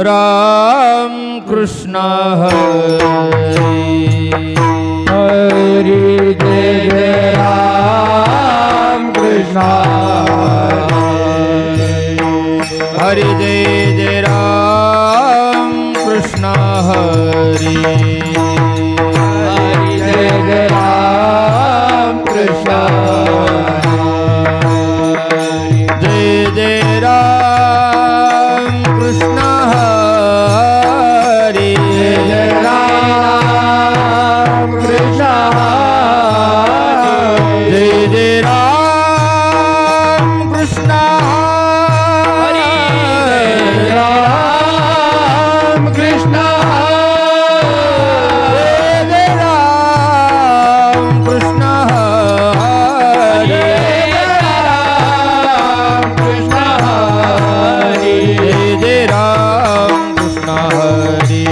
राम कृष्ण हरी हरी जय जय राम कृष्ण हरि जय जय राम कृष्ण हरि हरी जय जय राम कृष्ण जय जय राम कृष्ण हरि जय जय राम कृष्ण जय जय राम कृष्ण हरि राम कृष्ण जय जय राम कृष्ण हरि जय जय राम कृष्ण हरि जय जय राम कृष्ण हरि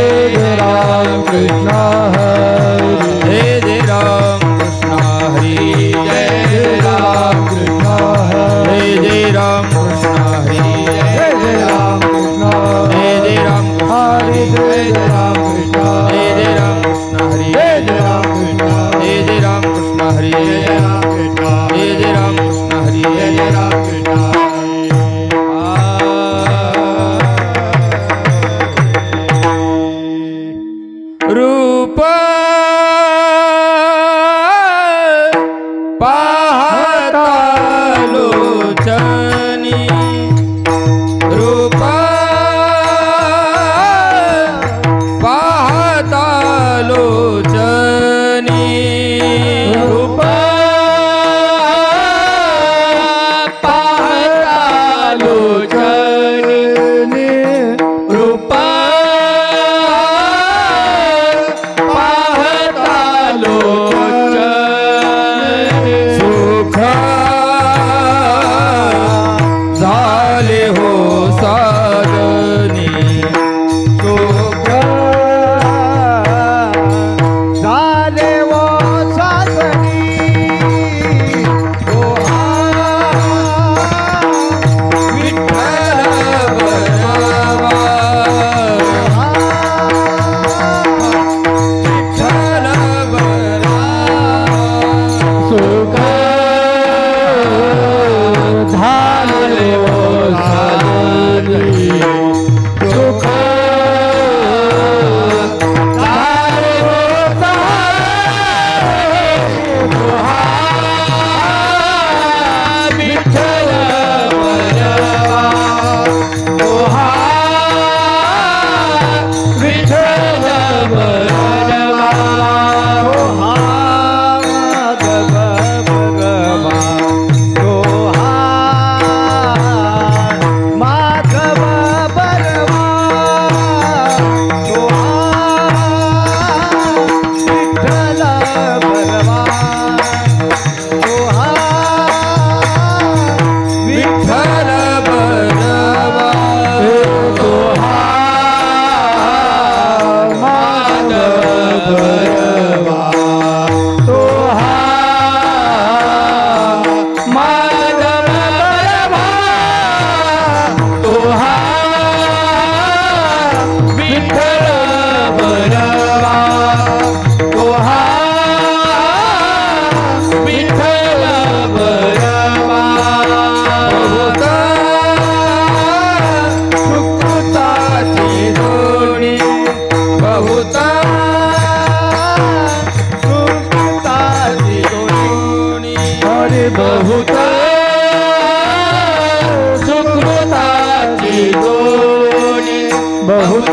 जय जय राम कृष्ण हरि जय जय राम कृष्ण हरि जय जय राम कृष्ण हरि जय जय राम कृष्ण हरि जय जय राम कृष्ण हरि जय जय राम कृष्ण रूप पाहता लोचनी रूप पाहता लोचनी रूप पाहता लोचनी रूप पाहता लोचनी सुख झाले हो साजनी सुख झाले वो सासरी विठ्ठल बरवा विठ्ठल बरवा सुख झाले वो सासरी सुख झाले वो विठ्ठल बरवा विठ्ठल बरवा माधव भगवा माधव बरवा विठ्ठल बरवा विठ्ठल बरवा माधव बरवा माधव बरवा विठ्ठल बरवा विठ्ठल बरवा सुकृताची जोडी बहुता सुकृताची जोडी हरे बहुत सुकृताची जोडी बहुत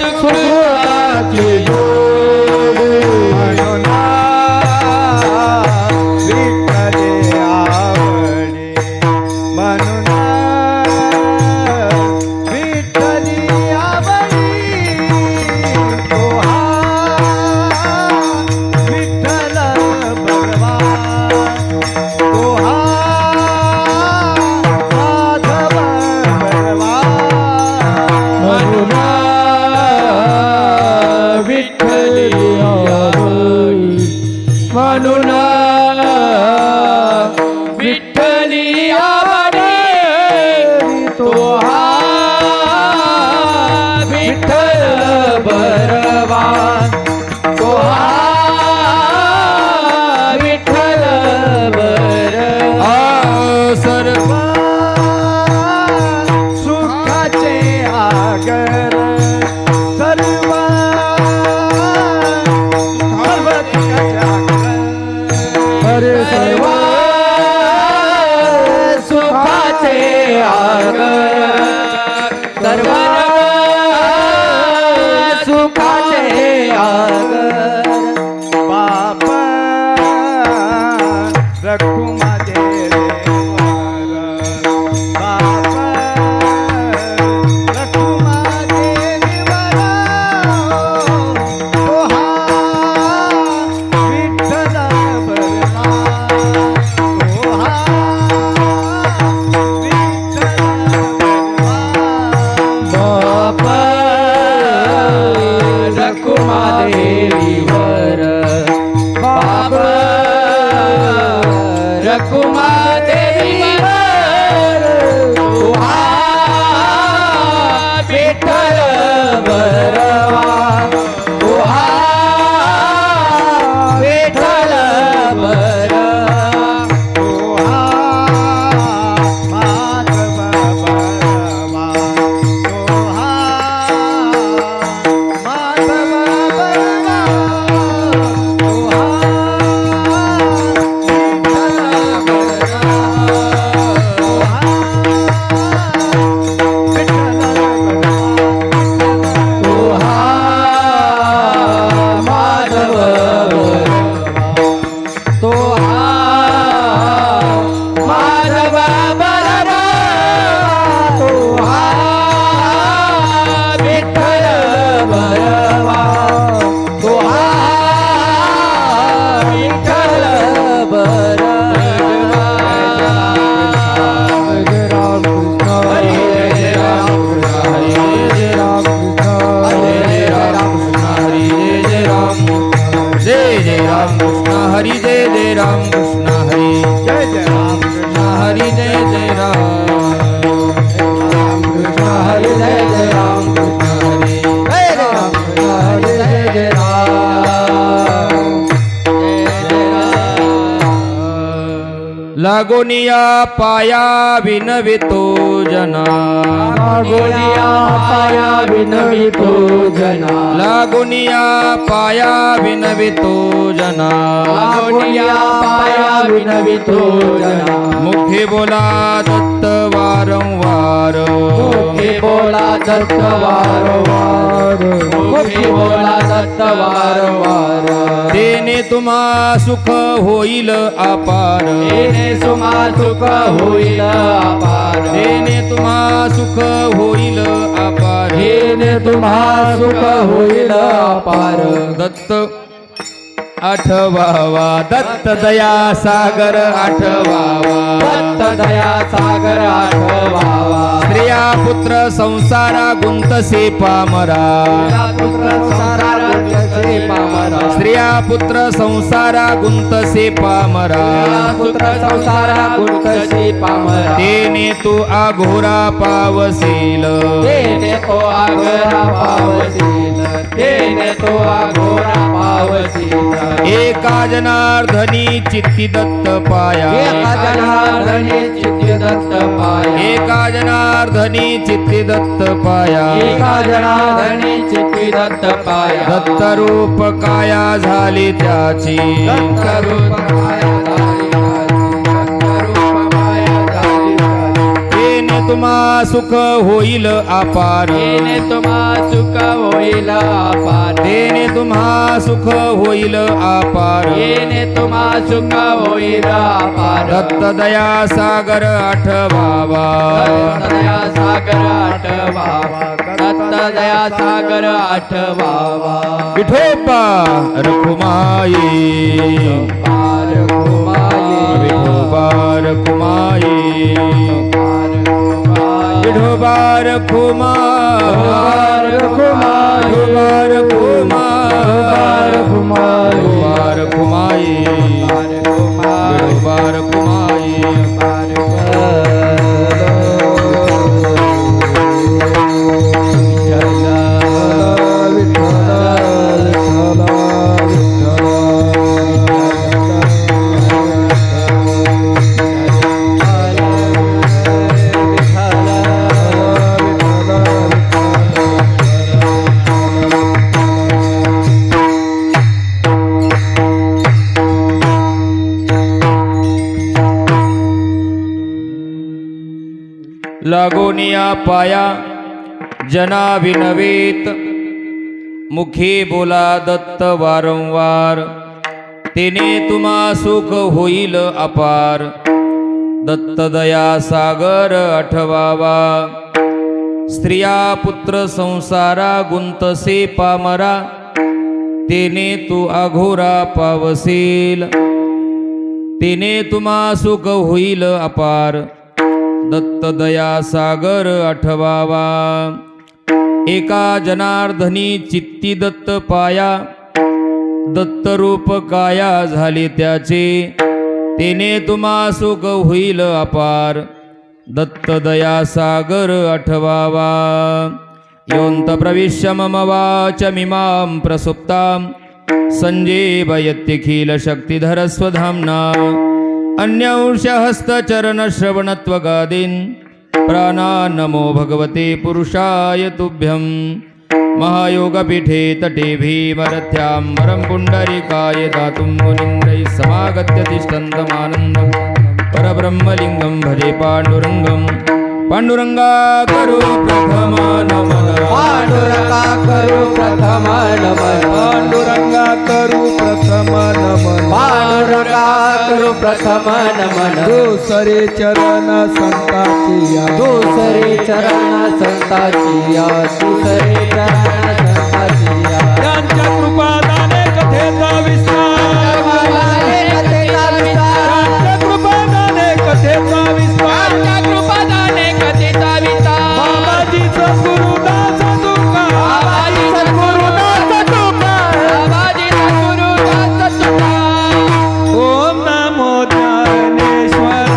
सुकृताची जोडी विठ्ठले आवडे म्हणून विठ्ठली आवडी विठ्ठल बरवा माधव बरवा म्हणून विठ्ठली आवडी म्हणून विठ्ठली आवडी रखुमा देवीवर बाप रखुमा देवीवर ओहा विठ्ठल बरवा ओहा विठ्ठल बरवा बाप रखुमा देवीवर बाप रखुमा देवीवर तुहा विठ्ठल बरवा तुहा विठ्ठल बरवा ओहा माधव बरवा ओहा माधव बरवा ओहा विठ्ठल बरवा ओहा विठ्ठल बरवा तुहा माधव तुहा माधव बरवा तुहा विठ्ठल बरवा तुहा विठ्ठल बरवा जय राम कृष्ण हरे जय राम कृष्ण हरे जय राम कृष्ण हरे जय राम कृष्ण हरे जय राम जय जय राम कृष्ण हरि जय जय राम कृष्ण हरि जय जय राम कृष्ण हरि जय जय राम कृष्ण हरि जय जय राम कृष्ण हरि जय राम कृष्ण हरि जय जय राम जय राम लागोनिया पाया विनवितो जना लागोनिया पाया विनवितो जना लागोनिया पाया विनवितो जना लागोनिया पाया विनवितो जना मुखे बोला दत्त वारंवार मुखे बोला दत्त वारंवार मुखे बोला दत्त वारंवार तेने तुम्हा सुख होईल अपार तेने सुमा सुख होईल अपार तेने तुम्हा सुख होईल अपार तेने तुम्हा सुख होईल अपार दत्त आठवावा दत्त दया सागर आठवावा दत्त दया सागर आठवावा स्त्रिया पुत्र संसारा गुंतसे पामरा पुत्र संसारा गुंतसे पामरा स्त्रिया पुत्र संसारा गुंतसे पामरा पुत्र संसारा गुंतसे पामरा तेने तू आघोरा पावसील तेने तो आघोरा पावसील तेने तो आघोरा पावसील एका जनार्दनी चित्ती दत्त पाया एका जनार्दनी चित्ती दत्त पाया एका जनार्दनी चित्ती दत्त पाया एका जनार्दनी चित्ती दत्त पाया दत्त रूप काया झाली त्याची दत्त रूप माया झाली दत्त रूप माया झाली तेने तुम्हा सुख होईल अपार तेने तुम्हा सुख होईल अपार तेने तुम्हा सुख होईल अपार तेने तुम्हा सुख होईल अपार दत्त दया सागर आठवावा दत्त दया सागर आठवावा दत्त दया सागर आठवावा विठोबा रखुमाई पार घुमाये विठोबा रखुमाई विठोबा रखुमा विठोबा रखुमा विठोबा रखुमाई विठोबा रखुमाई लागोनिया पाया जना विनवेत मुखे बोला दत्त वारंवार तेने तुम्हा सुख होईल अपार दत्तदया सागर आठवावा स्त्रिया पुत्र संसारा गुंतसे पामरा तेने तू अघोरा पावसेल तेने तुम्हा सुख होईल अपार दत्तदया सागर आठवावा एका जनार्दनी चित्ती दत्त पाया दत्तरूप काया झाले त्याचे तेने तुम्हा सुख होईल अपार दत्तदया सागर आठवावा योऽन्त प्रविश्य मम वाचमिमां प्रसुप्तां संजीवयत्यखिल शक्तिधर स्वधाम्ना अन्यौषहस्तचरणश्रवणत्वगादीन् प्राणान्नमो भगवते पुरुषाय तुभ्यं महायोगपीठे तटे भीमरथ्याम्बरं पुण्डरीकाय दातुं मुनीन्द्रैः समागत्य तिष्ठन्तमानन्दं परब्रह्मलिङ्गं भजे पाण्डुरङ्गं पाण्डुरङ्गा करो प्रथम नमन पांडुरंगा करू प्रथम नमन पांडुरंगा करू प्रथम नमन पांडुरंगा करू प्रथम नमन दुसरे चरण संताची या दुसरे चरण संताची या दुसरे चरण संताची या त्यांच्या कृपादाने कथेचा विस्तार त्यांच्या कृपादाने कथेचा विस्तार बाबाजी सद्गुरुदास तुका ओम नमो ज्ञानेश्वरा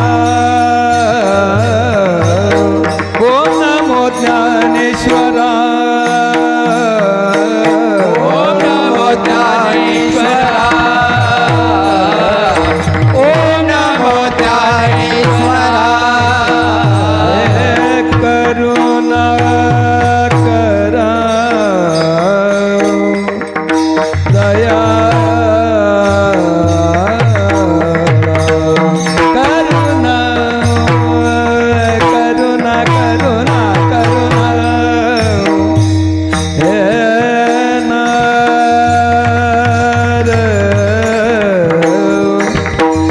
ओम नमो ज्ञानेश्वरा ओम नमो ज्ञानेश्वरा ओम नमो ज्ञानेश्वरा करुणा करा दया करुणा करुणा करुणा करुणा हे नार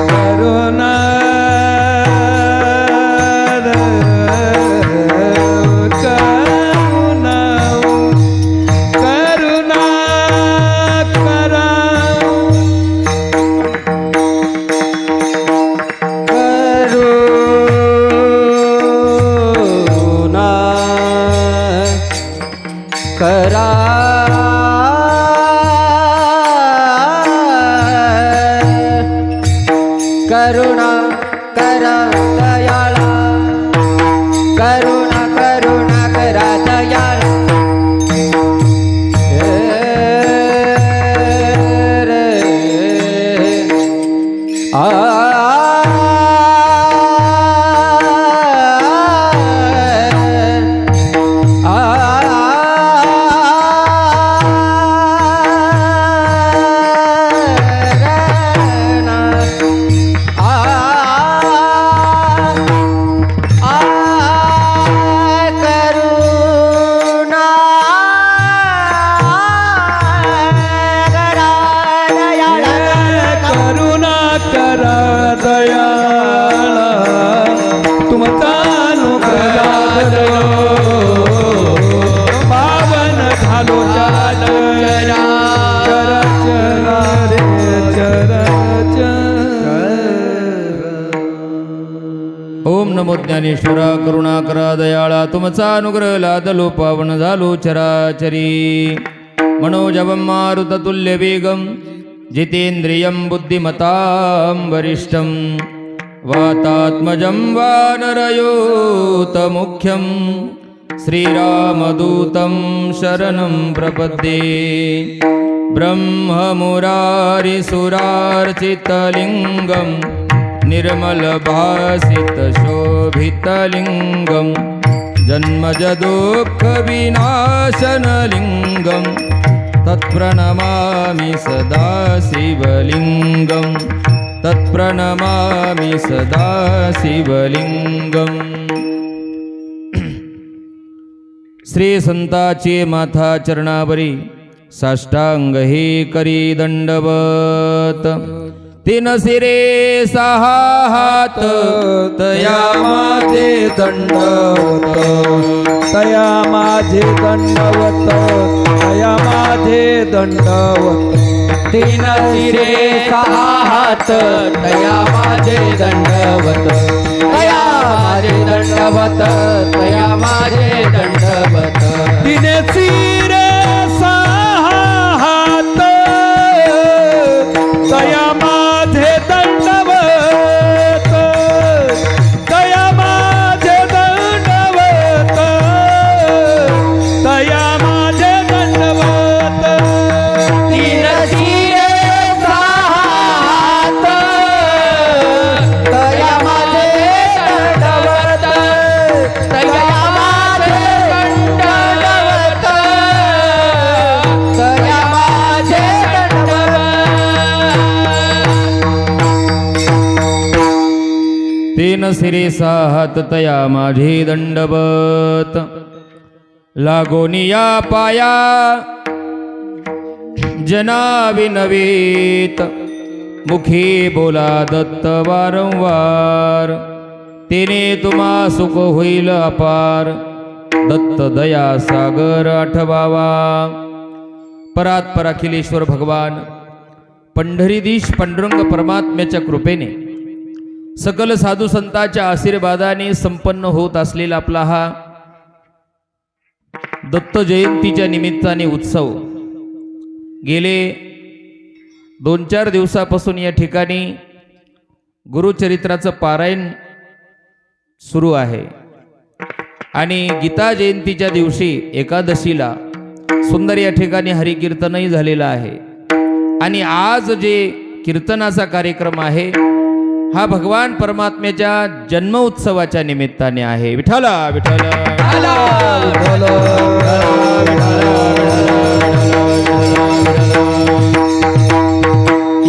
करुणा करुणा करुणा करा करुणा करा करुणा करा दयाळा करुणा करुणा करा दयाळा करुणा करा दयाळा तुमचा अनुग्रह पावन झालो चरा चरा चरा रे चरा ओम नमो ज्ञानेश्वरा करुणा करा दयाळा तुमचा अनुग्रह लादलो पावन झालो चराचरी मनोजवं मारुततुल्य वेगं जितेन्द्रियं बुद्धिमतां वरिष्ठं वातात्मजं वानरयोतमुख्यं श्रीरामदूतं शरणं प्रपद्ये ब्रह्ममुरारिसुरार्चितलिङ्गं निर्मलभासितशोभितलिङ्गं जन्मजदुःखविनाशनलिङ्गं तत्प्रणमामि सदा शिवलिङ्गं तत्प्रणमामि सदा शिवलिङ्गम् श्री संताचे माथा चरणावरी साष्टांग हे करी दंडवत तीन सिरे सहा हात तया माझे दंडवत तया माझे दंडवत तया माझे दंडवत तीन शिरे सहा हात तया माझे दंडवत तया माझे दंडवत तया माझे दंडवत तीन शिरे सहा हात तया माझे दंडवत तया माझे दंडवत तया माझे दंडवत तीन शिरे सहा हात तया माझे दंडवत तया माझे दंडवत तया माझे दंडवत तीन सिरे सहा हात तया माझे दंडवत लागोनिया पाया जना विनवीत मुखी बोला दत्त वारंवार तेने तुम्हा सुख होईल अपार दत्त दया सागर आठवावा परात्पर अखिलेश्वर भगवान पंढरीधीश पांडुरंग परमात्म्याच्या कृपेने सकल साधू संतांच्या आशीर्वादाने संपन्न होत असलेला आपला हा दत्त जयंतीच्या निमित्ताने उत्सव गेले 2-4 दिवसापासून या ठिकाणी गुरुचरित्राचं पारायण सुरू आहे आणि गीता जयंतीच्या दिवशी एकादशीला सुंदर या ठिकाणी हरिकीर्तनही झालेलं आहे आणि आज जे कीर्तनाचा कार्यक्रम आहे हा भगवान परमात्म्याच्या जन्म उत्सवाच्या निमित्ताने आहे. विठ्ठला विठ्ठला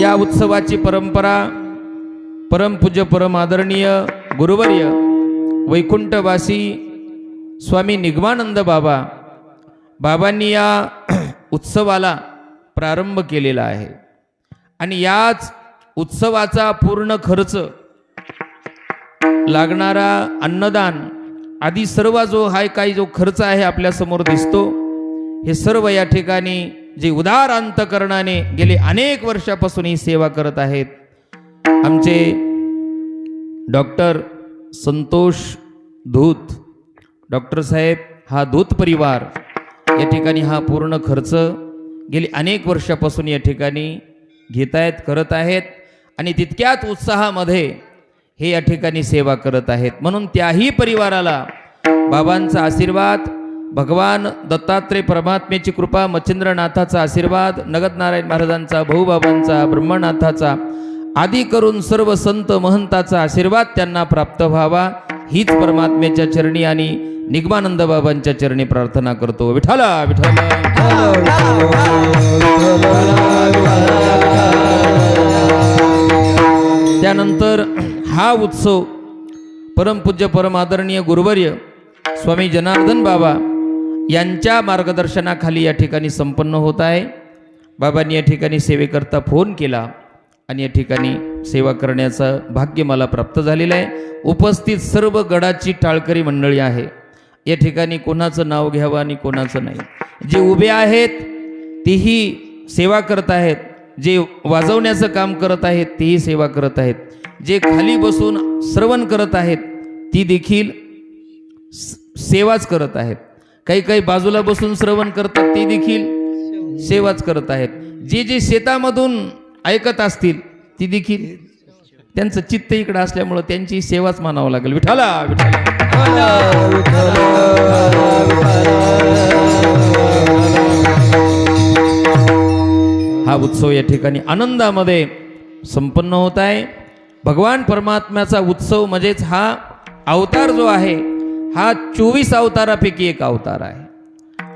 या उत्सवाची परंपरा परमपूज्य परम आदरणीय गुरुवर्य वैकुंठवासी स्वामी निगमानंद बाबांनी या उत्सवाला प्रारंभ केलेला आहे आणि याच उत्सवाचा पूर्ण खर्च लागणारा अन्नदान आदी सर्व जो जो खर्च आहे आपल्या समोर दिसतो हे सर्व या ठिकाणी जे उदार अंतकरणाने गेले अनेक वर्षापासून ही सेवा करत आहेत आमचे डॉक्टर संतोष धूत डॉक्टर साहेब हा धूत परिवार या ठिकाणी हा पूर्ण खर्च गेली अनेक वर्षापासून या ठिकाणी घेत आहेत करत आहेत आणि तितक्यात उत्साहामध्ये हे या ठिकाणी सेवा करत आहेत म्हणून त्याही परिवाराला बाबांचा आशीर्वाद भगवान दत्तात्रय परमात्म्याची कृपा मच्छिंद्रनाथाचा आशीर्वाद नगदनारायण महाराजांचा भाऊबाबांचा ब्रह्मनाथाचा आदी करून सर्व संत महंताचा आशीर्वाद त्यांना प्राप्त व्हावा हीच परमात्म्याच्या चरणी आणि निगमानंद बाबांच्या चरणी प्रार्थना करतो. विठ्ठला त्यानंतर हा उत्सव परमपूज्य परम आदरणीय गुरुवर्य स्वामी जनार्दन बाबा यांच्या मार्गदर्शनाखाली या ठिकाणी संपन्न होत आहे. बाबांनी या ठिकाणी सेवेकरता फोन केला आणि या ठिकाणी सेवा करण्याचं भाग्य मला प्राप्त झालेलं आहे. उपस्थित सर्व गडाची टाळकरी मंडळी आहे. या ठिकाणी कोणाचं नाव घ्यावं आणि कोणाचं नाही. जे उभे आहेत तेही सेवा करत आहेत, जे वाजवण्याचं काम करत आहेत तेही सेवा करत आहेत, जे खाली बसून श्रवण करत आहेत ती देखील सेवाच करत आहेत, काही काही बाजूला बसून श्रवण करतात ती देखील सेवाच करत आहेत, जे जे शेतामधून ऐकत असतील ती देखील त्यांचं चित्त इकडे असल्यामुळं त्यांची सेवाच मानावं लागेल. विठ्ठला हा उत्सव या ठिकाणी आनंदामध्ये संपन्न होत आहे. भगवान परमात्म्याचा उत्सव म्हणजेच हा अवतार जो आहे हा 24 अवतारापैकी एक अवतार आहे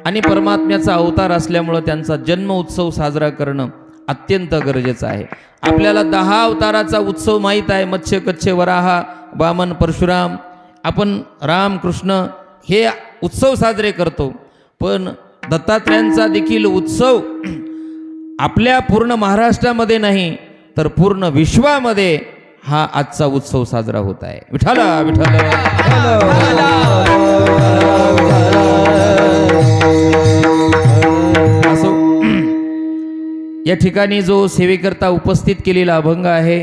आणि परमात्म्याचा अवतार असल्यामुळं त्यांचा जन्म उत्सव साजरा करणं अत्यंत गरजेचं आहे. आपल्याला 10 अवताराचा उत्सव माहीत आहे, मत्स्य कच्छ वराह वामन परशुराम, आपण राम कृष्ण हे उत्सव साजरे करतो, पण दत्तात्रयांचा देखील उत्सव आपल्या पूर्ण महाराष्ट्रामध्ये नाही तर पूर्ण विश्वामध्ये हा आजचा उत्सव साजरा होत आहे. विठ्ठल विठ्ठल. असो, या ठिकाणी जो सेवेकरता उपस्थित केलेला अभंग आहे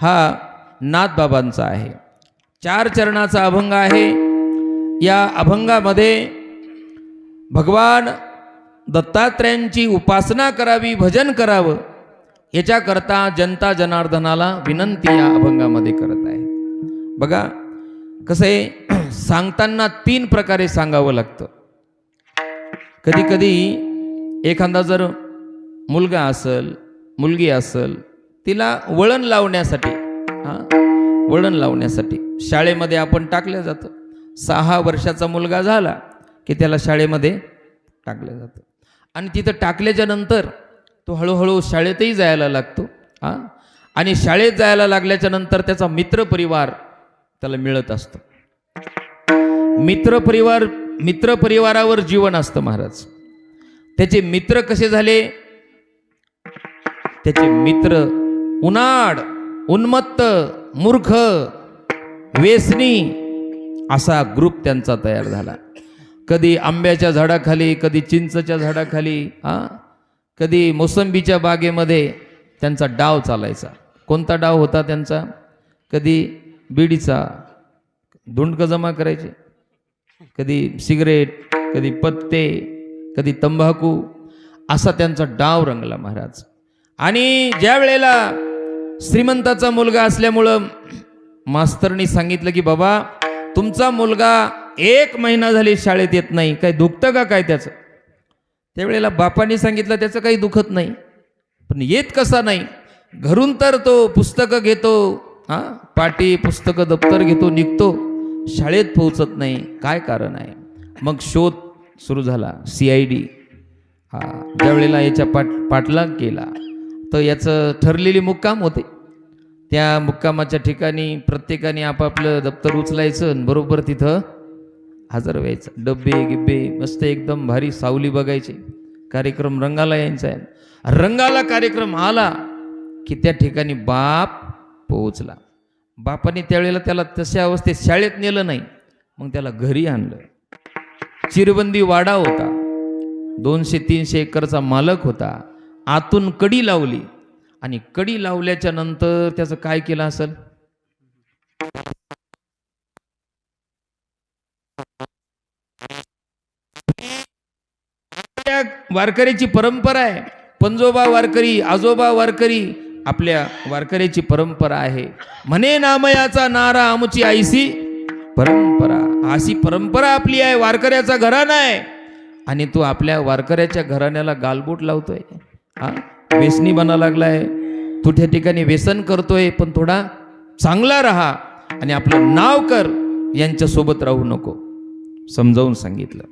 हा नाथबाबांचा आहे. 4 चरणाचा अभंग आहे. या अभंगामध्ये भगवान दत्तात्रयांची उपासना करावी, भजन करावं याच्याकरता जनता जनार्दनाला विनंती या अभंगामध्ये करत आहे. बघा कसं आहे, सांगताना 3 प्रकारे सांगावं लागतं. कधी कधी एखादा जर मुलगा असेल, मुलगी असेल, तिला वळण लावण्यासाठी वळण लावण्यासाठी शाळेमध्ये आपण टाकलं जातं. 6 वर्षाचा मुलगा झाला की त्याला शाळेमध्ये टाकलं जातं आणि तिथं टाकल्याच्या नंतर तो हळूहळू शाळेतही जायला लागतो. आणि शाळेत जायला लागल्याच्या नंतर त्याचा मित्रपरिवार त्याला मिळत असतो. मित्रपरिवारावर जीवन असतं महाराज. त्याचे मित्र कसे झाले? त्याचे मित्र उनाड, उन्मत्त, मूर्ख, व्यसनी असा ग्रुप त्यांचा तयार झाला. कधी आंब्याच्या झाडाखाली, कधी चिंचच्या झाडाखाली, कधी मोसंबीच्या बागेमध्ये त्यांचा डाव चालायचा. कोणता डाव होता त्यांचा? कधी बीडीचा धुंडकं जमा करायचे, कधी सिगरेट, कधी पत्ते, कधी तंबाखू, असा त्यांचा डाव रंगला महाराज. आणि ज्या वेळेला श्रीमंताचा मुलगा असल्यामुळं मास्तरनी सांगितलं की बाबा तुमचा मुलगा 1 महिना झाली शाळेत येत नाही, काही दुखतं का काय त्याचं? त्यावेळेला बापाने सांगितलं त्याचं काही दुखत नाही, पण येत कसा नाही? घरून तर तो पुस्तकं घेतो, पाटी पुस्तकं दप्तर घेतो, निघतो, शाळेत पोहोचत नाही, काय कारण आहे? मग शोध सुरू झाला. CID ज्या वेळेला याच्या पाठलाग केला तर याचं ठरलेली मुक्काम होते. त्या मुक्कामाच्या ठिकाणी प्रत्येकाने आपापलं दप्तर उचलायचं आणि बरोबर तिथं हजर व्हायचं. डब्बे गिब्बे मस्त एकदम भारी सावली बघायची. कार्यक्रम रंगाला यायचा आहे. रंगाला कार्यक्रम आला की त्या ठिकाणी बाप पोहोचला. बापाने त्यावेळेला त्याला तशा अवस्थेत शाळेत नेलं नाही, मग त्याला घरी आणलं. चिरबंदी वाडा होता, 200-300 एकरचा मालक होता. आतून कडी लावली आणि कडी लावल्याच्या नंतर त्याचं काय केलं असेल? वारकऱ्याची परंपरा आहे. पंजोबा वारकरी, आजोबा वारकरी, आपल्या वारकऱ्याची परंपरा आहे. म्हणे नामयाचा नारा आमची आईसी परंपरा. अशी परंपरा आपली आहे, वारकऱ्याचा घराणा आहे. आणि तो आपल्या वारकऱ्याच्या घराण्याला गालबोट लावतोय. व्यसनी बना लागलाय, तू त्या ठिकाणी व्यसन करतोय, पण थोडा चांगला राहा आणि आपलं नाव कर, यांच्या सोबत राहू नको. समजावून सांगितलं.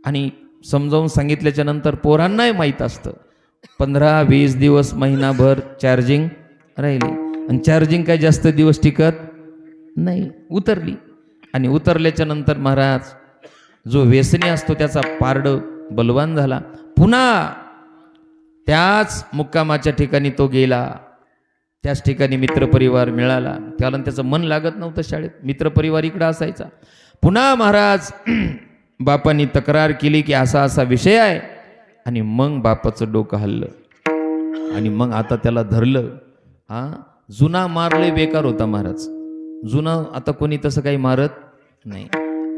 आणि समजावून सांगितल्याच्या नंतर पोरांनाही माहीत असतं 15-20 दिवस, महिनाभर चार्जिंग राहिली आणि चार्जिंग काय जास्त दिवस टिकत नाही, उतरली. आणि उतरल्याच्या नंतर महाराज जो व्यसनी असतो त्याचा पारड बलवान झाला. पुन्हा त्याच मुक्कामाच्या ठिकाणी तो गेला. त्याच ठिकाणी मित्रपरिवार मिळाला. त्याला त्याचं मन लागत नव्हतं शाळेत, मित्रपरिवार इकडं असायचा. पुन्हा महाराज बापांनी तक्रार केली की असा असा विषय आहे. आणि मग बापाचं डोकं हल्लं आणि मग आता त्याला धरलं. जुना मारले बेकार होता महाराज. जुना आता कोणी तसं काही मारत नाही.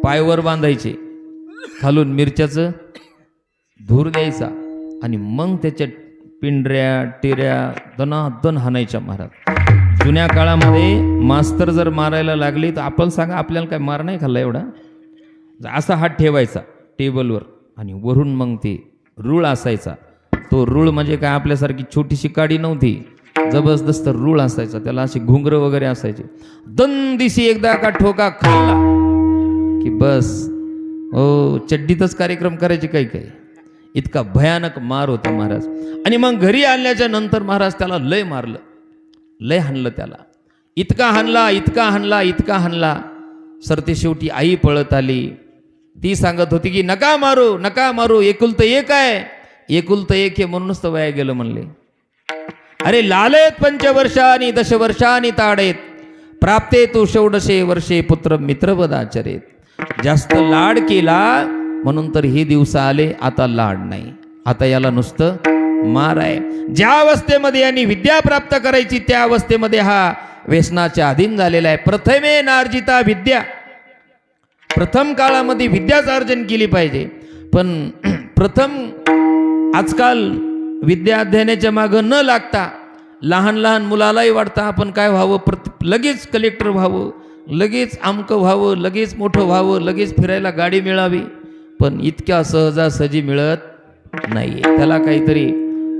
पायवर बांधायचे, खालून मिरच्याचं धूर द्यायचा आणि मग त्याच्या पिंढऱ्या टिऱ्या दनादन हाणायच्या महाराज. जुन्या काळामध्ये मास्तर जर मारायला लागली तर आपण सांगा आपल्याला काय मार नाही खाल्ला एवढा. असा हात ठेवायचा टेबलवर आणि वरून मग ते रूळ असायचा. तो रूळ म्हणजे काय आपल्यासारखी छोटीशी काडी नव्हती, जबरदस्त रूळ असायचा. त्याला अशी घुंगरं वगैरे असायचे. दंदिशी एकदा का ठोका खाल्ला की बस चड्डीतच कार्यक्रम करायचे काही काही. इतका भयानक मार होता महाराज. आणि मग घरी आणल्याच्या नंतर महाराज त्याला लय मारलं, लय हाणलं त्याला. इतका हाणला, इतका हाणला, इतका हाणला. सरते शेवटी आई पळत आली. ती सांगत होती की नका मारू, एकुलतं एक आहे, एकुलतं एक हे म्हणूनच तर वया गेलं म्हणले. अरे लालेत पंचवर्षानी दशवर्षानी ताडेत, प्राप्ते तू षोडशे वर्षे पुत्र मित्रपदाचरेत. जास्त लाड केला म्हणून तर हे दिवस आले. आता लाड नाही, आता याला नुसतं मार आहे. ज्या अवस्थेमध्ये यांनी विद्या प्राप्त करायची त्या अवस्थेमध्ये हा व्यसनाच्या अधीन झालेला आहे. प्रथमे नार्जिता विद्या, प्रथम काळामध्ये विद्याचं अर्जन केली पाहिजे. पण प्रथम आजकाल विद्या अध्ययनाच्या मागं न लागता लहान लहान मुलालाही वाटतं आपण काय व्हावं, लगेच कलेक्टर व्हावं, लगेच आमकं व्हावं, लगेच मोठं व्हावं, लगेच फिरायला गाडी मिळावी. पण इतक्या सहजासहजी मिळत नाही. त्याला काहीतरी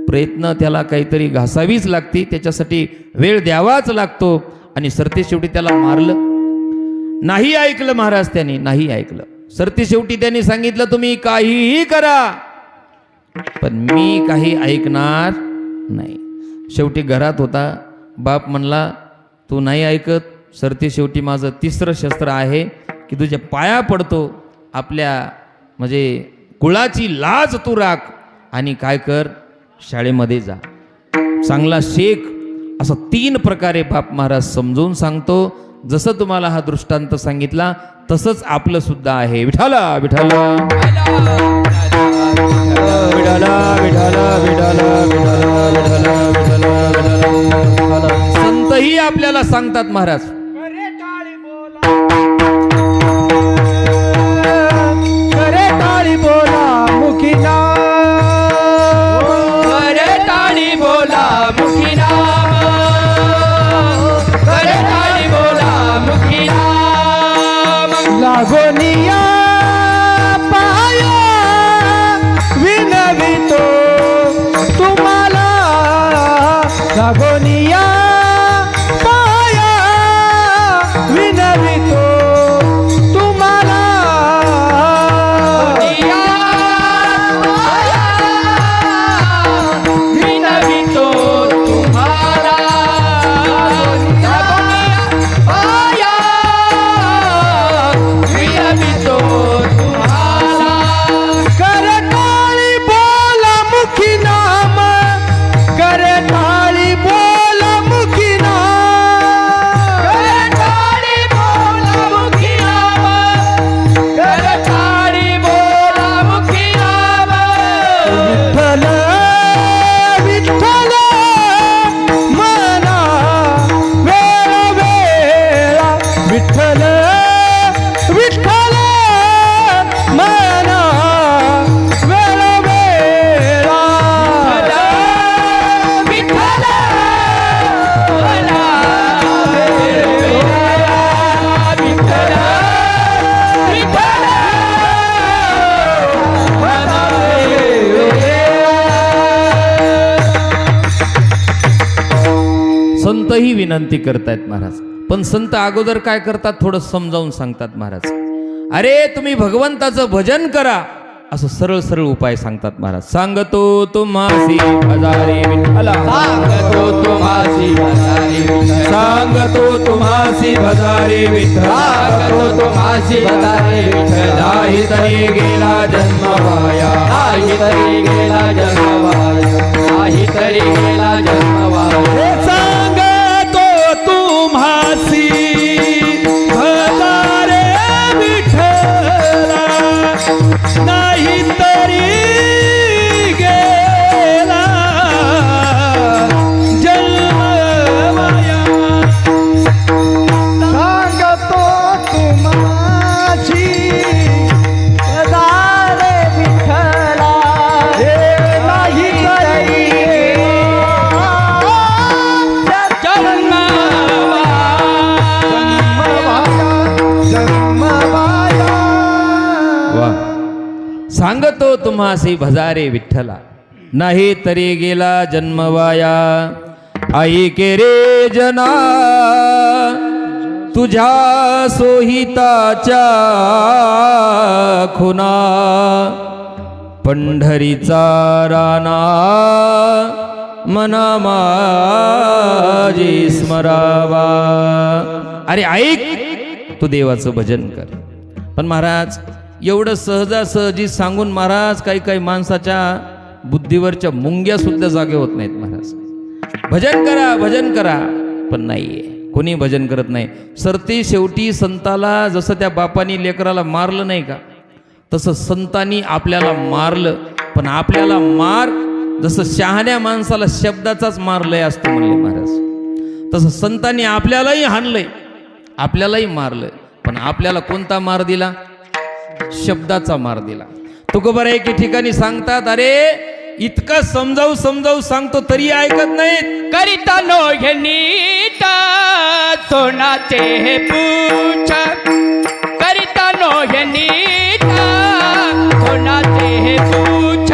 प्रयत्न, त्याला काहीतरी घासावीच लागते, त्याच्यासाठी वेळ द्यावाच लागतो. आणि सरतेशेवटी त्याला मारलं. नाही ऐकलं महाराज त्यांनी, नाही ऐकलं. सरतेशेवटी त्यांनी सांगितलं तुम्ही काहीही करा पण मी काही ऐकणार नाही. शेवटी घरात होता, बाप म्हणला तू नाही ऐकत, सरतेशेवटी माझं तिसरं शस्त्र आहे की तुझ्या पाया पडतो, आपल्या म्हणजे कुळाची लाज तू राख आणि काय कर, शाळेमध्ये जा, चांगला शेख. असं 3 प्रकारे बाप महाराज समजून सांगतो. जसं तुम्हाला हा दृष्टांत सांगितला तसंच आपलं सुद्धा आहे. विठाला विठाला विठाला विठाला विठाला विठाला विठाला विठाला. संतही आपल्याला सांगतात महाराज, करे टाळी बोला मुखी नाम, करे टाळी बोला मुखी नाम, करे टाळी बोला मुखी नाम. लागोनिया पाया विनवितो तुम्हाला, लागोनिया पाया विनवितो तुम्हाला. विनवितो तुम्हाला, पाया विनवितो तुम्हाला. करे टाळी बोला मुखी नाम, करे टाळी बोला मुखी नाम, करे टाळी बोला मुखी नाम, करे टाळी बोला मुखी नाम. विठ्ठल विठ्ठल मना वेळा वेळा, विठ्ठल विठ्ठल मना वेळा वेळा. विठ्ठल मला विठ्ठल विठ्ठल मला. संतही विनंती करतायत महाराज. पण संत अगोदर काय करतात, थोडं समजावून सांगतात महाराज. अरे तुम्ही भगवंताचं भजन करा, असं सरळ सरळ उपाय सांगतात महाराज. सांगतो तुम्हासी हजारे विठ्ठला, सांगतो तुम्हासी भजारी विठ्ठल, सांगतो तुम्हासी हजारे विठ्ठला, सांगतो तुम्हासी भजारी विठ्ठल. नाही तरी गेला जन्म वाया, नाही तरी गेला जन्म वाया, नाही तरी गेला जन्म वाया. हे सांगतो तुम्हासी भजारे विठ्ठला, नाही तरी गेला जन्म वाया. सांगतो तुम्हासी भजारे विठ्ठला, हे नाही तरी जन्म वा. सांगतो तुम्हासी भजारे विठ्ठला, नाही तरी गेला जन्म वाया. आई के रे जना तुझ्या सोहिताच्या खुना, पंढरीचा राणा मना माझी स्मरावा. अरे ऐक, तू देवाचं भजन कर. पण महाराज एवढं सहजासहजी सांगून महाराज काही काही माणसाच्या बुद्धीवरच्या मुंग्या सुद्धा जागे होत नाहीत महाराज. भजन करा पण नाहीये, कोणी भजन करत नाही. सरते शेवटी संताला जसं त्या बापानी लेकराला मारलं नाही का, तसं संतांनी आपल्याला मारलं. पण आपल्याला मार जसं शहाण्या माणसाला शब्दाचाच मार लय असतो म्हणले महाराज, तसं संतांनी आपल्यालाही हाणलंय, आपल्यालाही मारलं. पण आपल्याला कोणता मार दिला? शब्दाचा मार दिला. तुकोबाराय एके ठिकाणी सांगतात, अरे इतकं समजावून सांगतो तरी ऐकत नाहीत. करिता नो हे नीट सोनाचे हे पूछ, करिता नो हे नीट सोनाचे हे पूछ.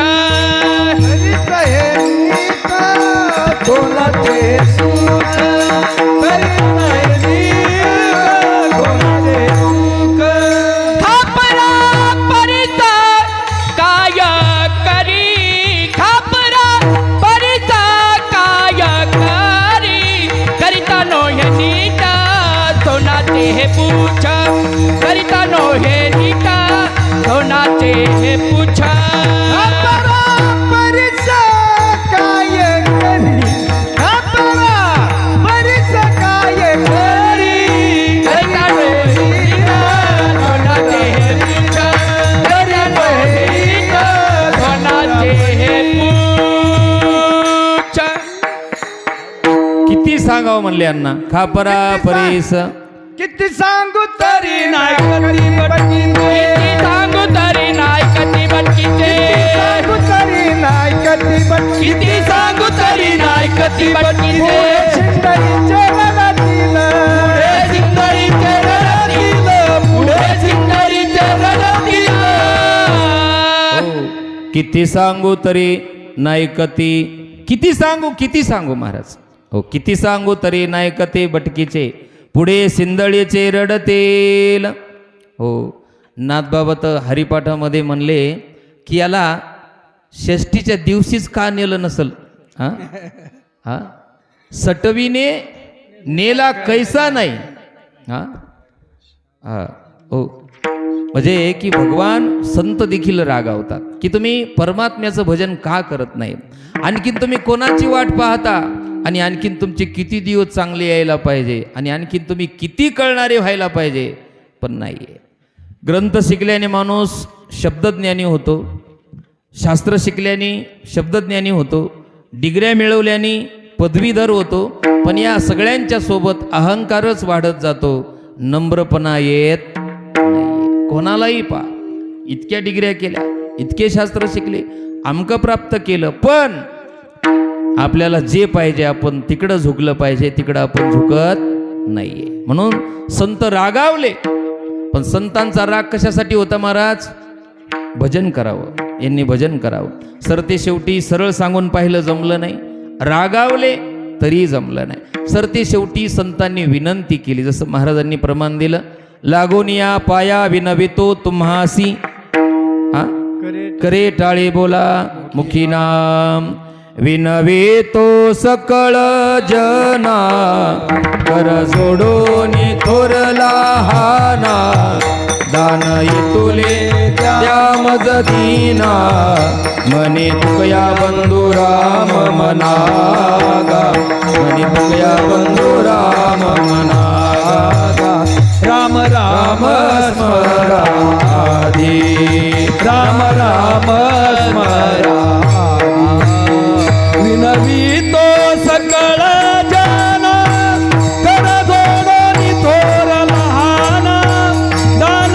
कोणाचे सुख खापरा परिता काय करी, खापरा परिता काय करी. करिता नो हे नीट सोनाचे हे पूछ, करिता नो हे नीट सोनाचे हे पूछ. किती सांगावं म्हणले अण्णा, खापरा परेस किती सांगू तरी नाही कधी बटकीचे, किती सांगू तरी नाही कधी बटकीचे, सांगू तरी नाही कधी बटकी, किती सांगू तरी नाही कधी बटकीचे. चिंतरीचे रडातील, सिंदरीचे रडातील, पुढे सिंदरीचे रडातील. किती सांगू तरी नाही कती, किती सांगू महाराज. हो, किती सांगू तरी नाही कते बटकीचे, पुढे सिंदळीचे रडतेल. हो, नाथबाबा तर हरिपाठामध्ये म्हणले की याला षष्टीच्या दिवशीच का नेलं नसल. हा हा सटवीने नेला कैसा नाही. हा हा हो, म्हणजे की भगवान संत देखील रागावतात की तुम्ही परमात्म्याचं भजन का करत नाही, आणखीन तुम्ही कोणाची वाट पाहता, आणि आणखीन तुमचे किती दिवस चांगले यायला पाहिजे, आणि आणखीन तुम्ही किती कळणारे व्हायला पाहिजे. पण नाही आहे. ग्रंथ शिकल्याने माणूस शब्दज्ञानी होतो, शास्त्र शिकल्याने शब्दज्ञानी होतो, डिग्र्या मिळवल्याने पदवीधर होतो. पण या सगळ्यांच्या सोबत अहंकारच वाढत जातो, नम्रपणा येत नाही. कोणालाही पा, इतक्या डिग्र्या केल्या, इतके शास्त्र शिकले, अमकं प्राप्त केलं, पण आपल्याला जे पाहिजे आपण तिकडं झुकलं पाहिजे, तिकडं आपण झुकत नाहीये. म्हणून संत रागावले. पण संतांचा राग कशासाठी होता महाराज? भजन करावं, यांनी भजन करावं. सरते शेवटी सरळ सांगून पाहिलं जमलं नाही, रागावले तरी जमलं नाही. सरते शेवटी संतांनी विनंती केली, जसं महाराजांनी प्रमाण दिलं, लागून या पाया विनवितो तुम्हासी, करे टाळे बोला मुखी नाम. विनवितो सकळ जना, कर जोडून थोर लहाना. दान तुले त्या मजदीना, मने तुकया बंधू राम मनागा, मने तुकया बंधू राम मनागा. राम राम स्मरा आधी, राम राम स्मरा. विनवितो सकळ जन, कर जोडोनी थोर लहाना. दान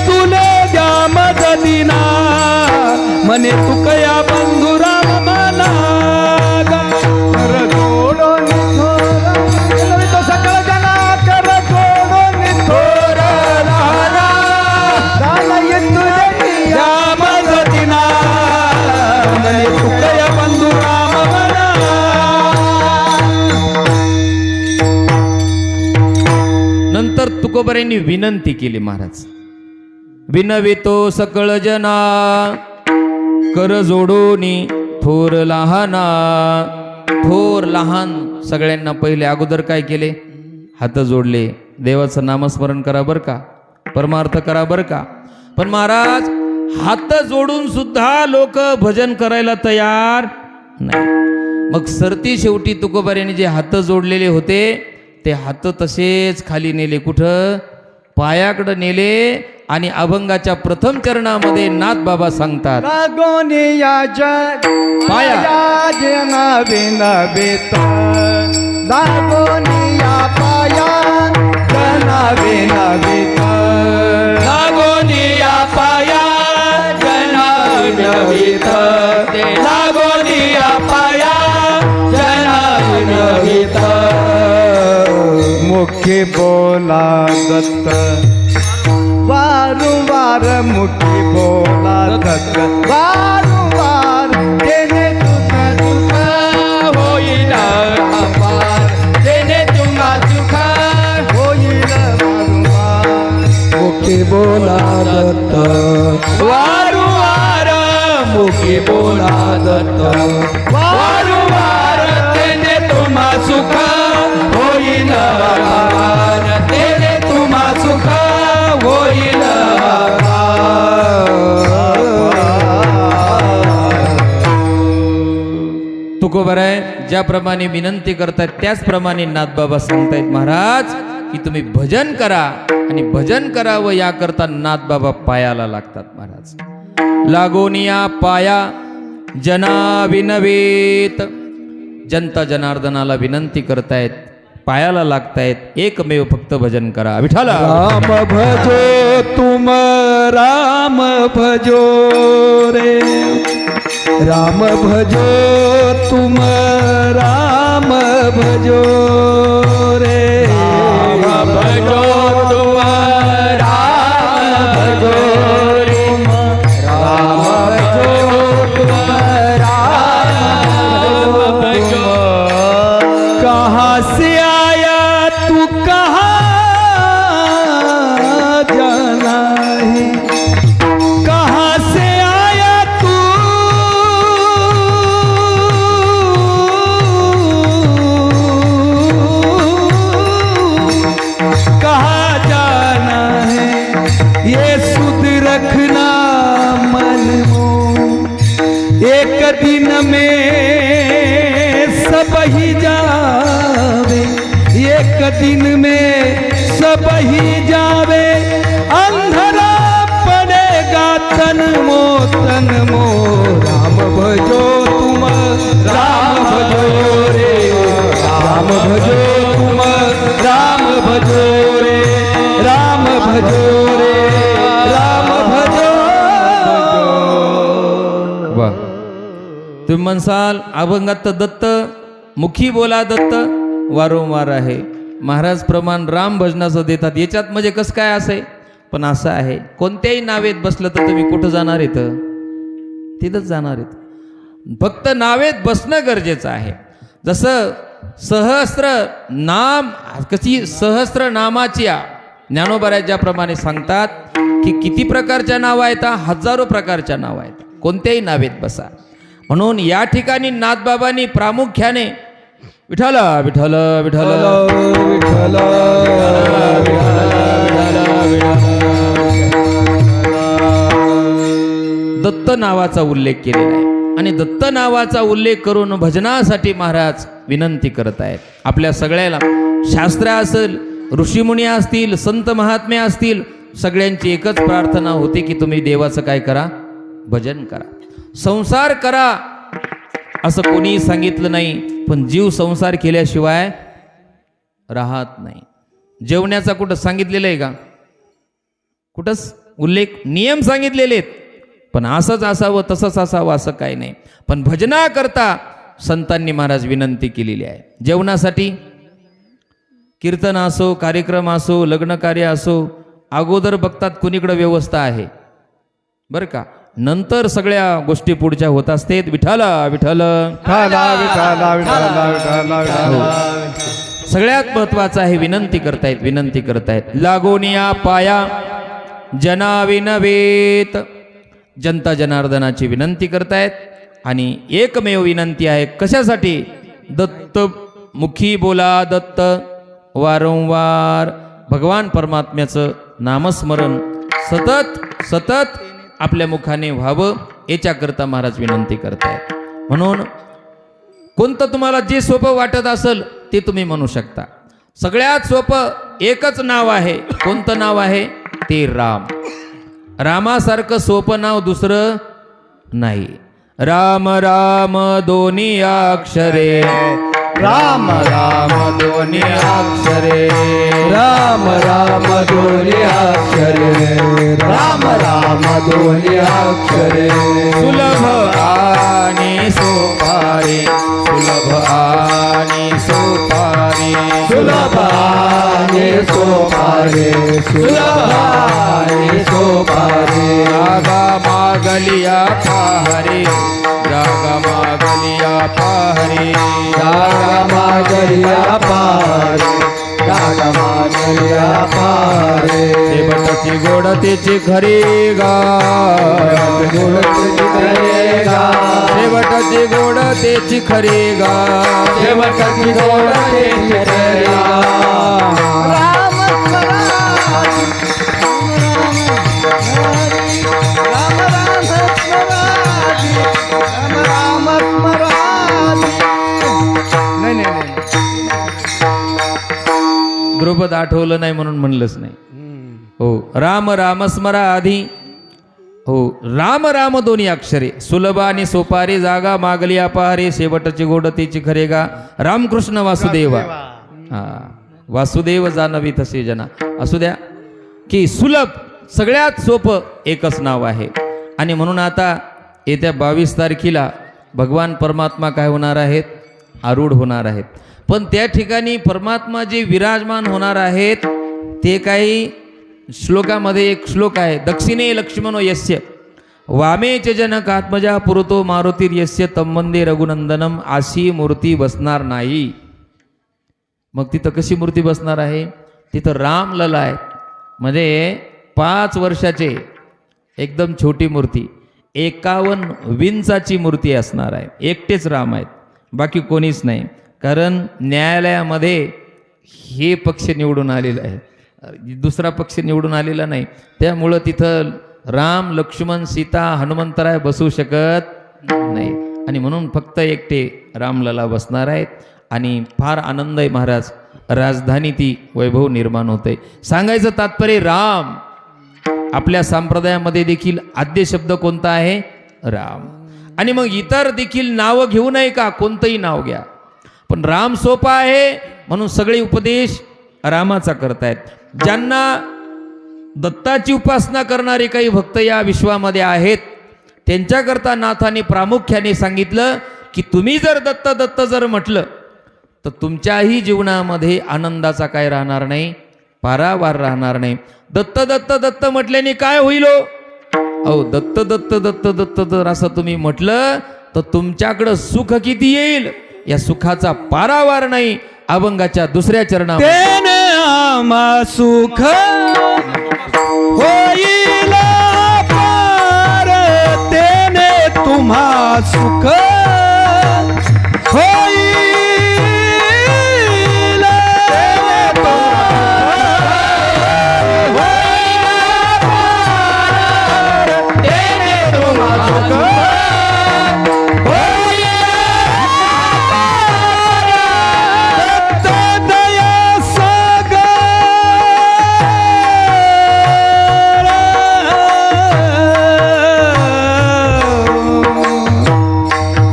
तुले द्या मदतीना, मने तुकया बंधू राम मनागा. कर जोडोनी थोर, विनवितो सकळ जना, कर जोडोनी थोर लहाना. दान तुले द्या मदतीना, मने तुकया बंधू राम मना. नंतर तुकोबारायांनी विनंती केली महाराज, विनवितो सकळ जना, कर जोडोनी थोर लहाना. थोर लहान सगळ्यांना पहिले अगोदर काय केले? हात जोडले, देवाचं नामस्मरण करा बरं का, परमार्थ करा बरं का. पण महाराज हात जोडून सुद्धा लोक भजन करायला तयार नाही. मग सरती शेवटी तुकोबाऱ्यांनी जे हात जोडलेले होते ते हात तसेच खाली नेले, कुठं पायाकडे नेले आणि अभंगाच्या प्रथम चरणामध्ये नाथ बाबा सांगतात, लागोनिया पाया. जना विनवित लागोनिया पाया जना विनवित लागोनिया पाया जना विनवित, लागोनिया पाया जना विनवित. मुखी बोला दत्त वारंवार मुखी बोला दत्त वारंवार तेने तुझा सुख होईल अपार, तेने तुम्हा सुख होईल वारंवार. मुखी बोला दत्त वारंवार, मुखी बोला दत्त वारंवार, तेने तुम्हा सुख होईल अपार, तेने तुम्हा सुख होईल तुकोबाराय ज्याप्रमाणे विनंती करतायत त्याचप्रमाणे नाथबाबा सांगतायत महाराज की तुम्ही भजन करा, आणि भजन करावं याकरता नाथबाबा पायाला लागतात महाराज. लागोनिया पाया जना विनवेत, जनता जनार्दनाला विनंती करतायत, पायाला लागतायत, एकमेव फक्त भजन करा. विठाला राम भजो तुम राम भजो रे राम भजो तुम राम भजो रे राम भजो तुम राम भजो रे, राम भजो तुम राम भजो. कहाँ से आया तू कहाँ जाना है, कहाँ से आया तू कहाँ जाना है, ये सुध रखना मन में. एक दिन में सब ही जावे, एक दिन में सब ही जावे, अंधरा पड़ेगा तन मो राम भजो तुम राम भजो रे राम भजो तुम राम भजो रे राम भजो रे राम भजो. वाह. तुम्ही म्हणसाल अभंगात तर दत्त मुखी बोला दत्त वारंवार आहे, महाराज प्रमाण राम भजनाचं देतात, याच्यात म्हणजे कसं काय असे. पण असं आहे कोणत्याही नावेत बसलं तर तुम्ही कुठं जाणार इथं, तिथंच जाणार आहेत. फक्त नावेत बसणं गरजेचं आहे. जसं सहस्त्र नाम, कशी सहस्त्र नामाची ज्ञानोबा ज्याप्रमाणे सांगतात की किती प्रकारच्या नावं आहेत, हजारो प्रकारच्या नावं आहेत, कोणत्याही नावेत बसा. म्हणून या ठिकाणी नाथबाबांनी प्रामुख्याने विठ्ठल विठ्ठल विठ्ठल विठ्ठल दत्त नावाचा उल्लेख केलेला आहे, आणि दत्त नावाचा उल्लेख करून भजनासाठी महाराज विनंती करत आहेत आपल्या सगळ्याला. शास्त्र असेल, ऋषीमुनी असतील, संत महात्मे असतील, सगळ्यांची एकच प्रार्थना होती की तुम्ही देवाचं काय करा, भजन करा, संसार करा. असं कोणीही सांगितलं नाही, पण जीव संसार केल्याशिवाय राहत नाही. जेवण्याचा कुठं सांगितलेलं आहे का, कुठंच उल्लेख, नियम सांगितलेले आहेत, पण असंच असावं तसंच असावं असं काही नाही. पण भजनाकरता संतांनी महाराज विनंती केलेली आहे. जेवणासाठी कीर्तन असो, कार्यक्रम असो, लग्न कार्य असो, अगोदर बघतात कुणीकडे व्यवस्था आहे बरं का, नंतर सगळ्या गोष्टी पुढच्या होत असते. विठ्ठला विठ्ठल सगळ्यात महत्वाचं आहे, विनंती करतायत, विनंती करतायत. लागोनिया पाया जना विनवेत, जनता जनार्दनाची विनंती करतायत. आणि एकमेव विनंती आहे, कशासाठी, दत्त मुखी बोला दत्त, वारंवार भगवान परमात्म्याचं नामस्मरण सतत सतत आपल्या मुखाने व्हावं याच्याकरता महाराज विनंती करतायत. म्हणून कोणतं तुम्हाला जे सोपं वाटत असेल ते तुम्ही म्हणू शकता. सगळ्यात सोपं एकच नाव आहे. कोणतं नाव आहे? ते राम. रामासारखं सोपं नाव दुसरं नाही. राम राम दोन्ही अक्षरे, राम राम दोन्ही अक्षरे, राम राम दोन्ही अक्षरे, राम राम दोन्ही अक्षरे, सुलभ आणि सोपारी, सुलभ आणि सोपारी, सुलभ आणि सोपारे, सुलभ आणि सोपारे, जागा मागलिया पहारे, जागा मागलिया पहारे, जागा मागलिया पारे, जागा मागलिया पारे, शेवटची गोडतेची खरी गा, शेवटची करेगा, शेवटची गोडतेची खरी गा, शेवटची गोडतेची करेगा. द्रुपद आठवलं नाही म्हणून म्हणलंच नाही. हो, राम राम स्मरा आधी. हो, राम राम दोन्ही अक्षरे, सुलभ आणि सोपारे, जागा मागली अपारे, शेवटची गोडतीची खरेगा, रामकृष्ण वासुदेवा. हा, वासुदेव जानवी तसे जना. असू द्या की सुलभ सगळ्यात सोपं एकच नाव आहे. आणि म्हणून आता येत्या 22 तारखेला भगवान परमात्मा काय होणार आहेत? आरूढ होणार आहेत. पण त्या ठिकाणी परमात्मा जे विराजमान होणार आहेत ते काही श्लोकामध्ये एक श्लोक आहे, दक्षिणे लक्ष्मणो यस्य वामे च जनक आत्मजा पुरतो मारुतीर यस्य तम्मंदे रघुनंदनम, अशी मूर्ती बसणार नाही. मग तिथं कशी मूर्ती बसणार आहे? तिथं रामलला आहे. म्हणजे 5 वर्षाचे एकदम छोटी मूर्ती, 51 विंचाची मूर्ती असणार आहे. एकटेच राम आहेत, बाकी कोणीच नाही. कारण न्यायालयामध्ये हे पक्ष निवडून आलेला आहे, दुसरा पक्ष निवडून आलेला नाही. त्यामुळं तिथं राम लक्ष्मण सीता हनुमंतराय बसू शकत नाही. आणि म्हणून फक्त एकटे रामलला बसणार आहेत. आणि फार आनंद आहे महाराज, राजधानी ती वैभव निर्माण होते. सांगायचं तात्पर्य, राम आपल्या संप्रदायामध्ये देखील आद्य शब्द कोणता आहे? राम. आणि मग इतर देखील नावं घेऊ नये का? कोणतंही नाव घ्या, पण राम सोपा आहे म्हणून सगळे उपदेश रामाचा करतायत. ज्यांना दत्ताची उपासना करणारे काही भक्त या विश्वामध्ये आहेत त्यांच्याकरता नाथाने प्रामुख्याने सांगितलं की तुम्ही जर दत्त दत्त जर म्हटलं तर तुमच्याही जीवनामध्ये आनंदाचा काय राहणार नाही, पारावार राहणार नाही. दत्त दत्त दत्त म्हटल्याने काय होईल? अहो, दत्त दत्त दत्त दत्त जर असं तुम्ही म्हटलं तर तुमच्याकडं सुख किती येईल, या सुखाचा पारावार नाही. अभंगाच्या 2ऱ्या चरणात तेने आम्हा सुख होईल पार, तेने तुम्हा सुख होईल पार, तेने तुम्हा सुख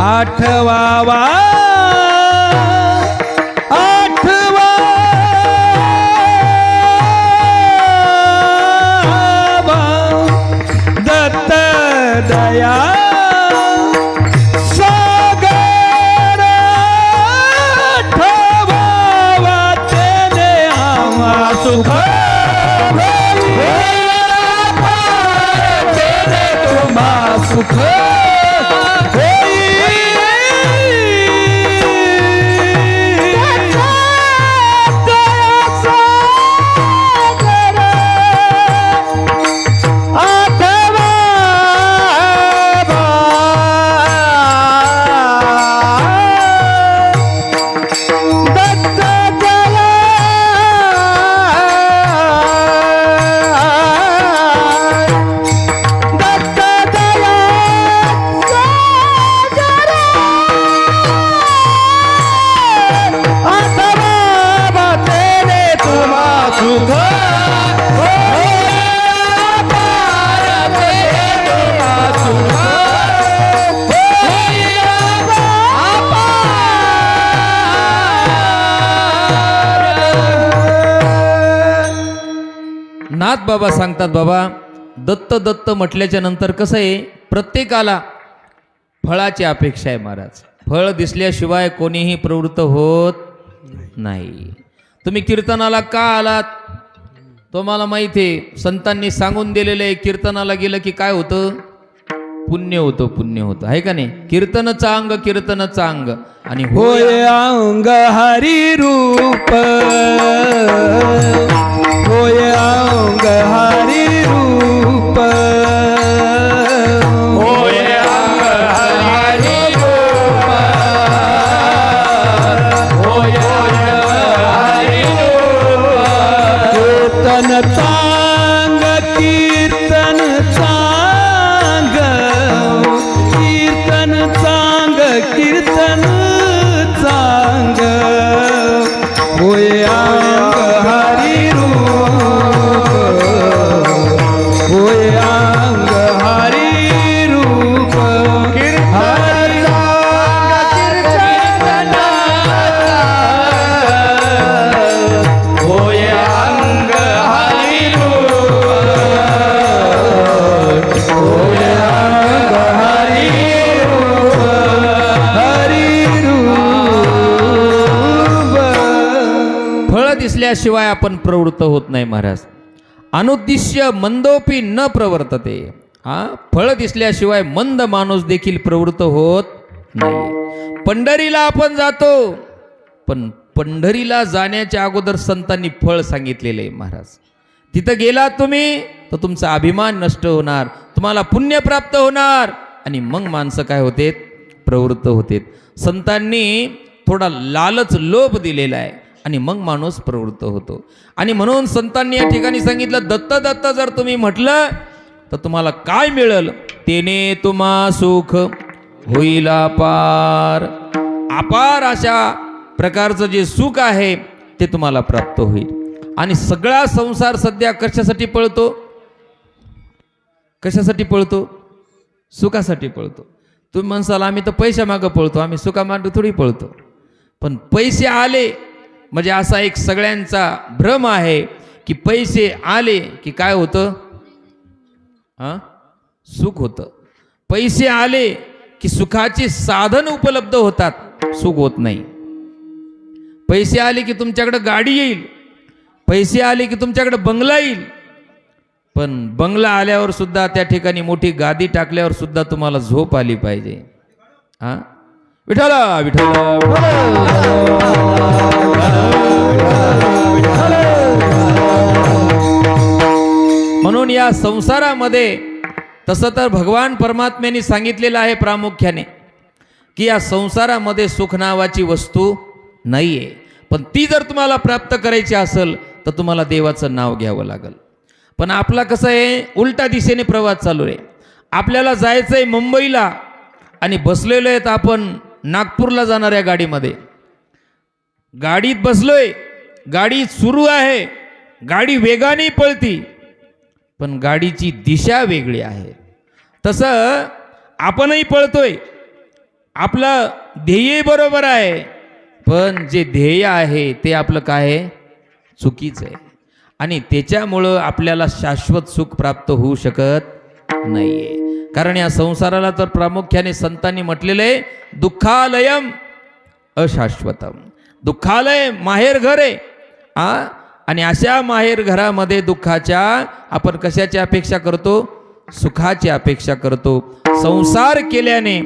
आठवावा आठवा दत्त दया सागर, आठवावा तेने आम्हा सुख तेने तुम्हा सुख सुख होईना पार देवा सुख होईना पार. नाथ बाबा सांगतात, बाबा दत्त दत्त म्हटल्याच्या नंतर कसं आहे, प्रत्येकाला फळाची अपेक्षा आहे महाराज. फळ दिसल्याशिवाय कोणीही प्रवृत्त होत नाही. तुम्ही कीर्तनाला का आलात तुम्हाला माहिती आहे, संतांनी सांगून दिलेलं आहे. कीर्तनाला गेलं की काय होतं, पुण्य होतं, पुण्य होतं, आहे का नाही. कीर्तनचा अंग, कीर्तनचा अंग. आणि होय अंग हरी रूप, होय अंग हरी रूप, होय अंग हरी रूप, होय हरी रूप. कीर्तन चांग, कीर्तन चांग, कीर्तन चांग, कीर्तन चांग, होय अंग हरी रूप, होय अंग हरी रूप. हरी होय अंग हरी रूप, होय अंग हरी रूप. हरी रूप. फळ दिसल्याशिवाय आपण प्रवृत्त होत नाही महाराज. अनुद्दिश्य मंदोपी न प्रवर्तते. फळ दिसल्याशिवाय मंद माणूस देखील प्रवृत्त होत नाही. पंढरीला आपण जातो, पण पंढरीला जाण्याच्या अगोदर संतांनी फळ सांगितलेले आहे महाराज. तिथं गेलात तुम्ही तर तुमचा अभिमान नष्ट होणार, तुम्हाला पुण्य प्राप्त होणार, आणि मग माणसं काय होते, प्रवृत्त होते. संतांनी थोडा लालच लोभ दिलेला आहे आणि मग माणूस प्रवृत्त होतो. आणि म्हणून संतांनी या ठिकाणी सांगितलं, दत्त दत्त जर तुम्ही म्हटलं तर तुम्हाला काय मिळेल, तेने तुम्हा सुख होईल अपार. अपार अशा प्रकारचं जे सुख आहे ते तुम्हाला प्राप्त होईल. आणि सगळा संसार सध्या कशासाठी पळतो, कशासाठी पळतो, सुखासाठी पळतो. तुम्ही म्हणसाल आम्ही तर पैशा मागं पळतो, आम्ही सुखामार्ग थोडी पळतो. पण पैसे आले म्हणजे असा एक सगळ्यांचा भ्रम आहे की पैसे आले की काय होतं, सुख होतं. पैसे आले की सुखाचे साधन उपलब्ध होतात, सुख होत नाही. पैसे आले की तुमच्याकडे गाडी येईल, पैसे आले की तुमच्याकडे बंगला येईल, पण बंगला आल्यावर सुद्धा त्या ठिकाणी मोठी गादी टाकल्यावर सुद्धा तुम्हाला झोप आली पाहिजे. विठ्ठला विठ्ठला म्हणून या संसारामध्ये तसं तर भगवान परमात्म्याने सांगितलेलं आहे प्रामुख्याने की या संसारामध्ये सुख नावाची वस्तू नाहीये. पण ती जर तुम्हाला प्राप्त करायची असेल तर तुम्हाला देवाचं नाव घ्यावं लागेल. पण आपला कसं आहे, उलटा दिशेने प्रवास चालू आहे. आपल्याला जायचंय मुंबईला आणि बसलेलो आहेत आपण नागपूरला जाणाऱ्या गाडीमध्ये. गाडीत बसलोय, गाडी सुरू आहे, गाडी वेगाने पळती, पण गाडीची दिशा वेगळी आहे. तसं आपणही पळतोय, आपलं ध्येय बरोबर आहे, पण जे ध्येय आहे ते आपलं काय आहे, चुकीचं आहे. आणि त्याच्यामुळं आपल्याला शाश्वत सुख प्राप्त होऊ शकत नाहीये. कारण या संसाराला तर प्रामुख्याने संतांनी म्हटलेलं आहे, दुःखालयम अशाश्वतम. दुःखालय माहेर घर आहे. आणि अशा माहेर घरामध्ये दुःखाच्या आपण कशाची अपेक्षा करतो, सुखाची अपेक्षा करतो. संसार केल्याने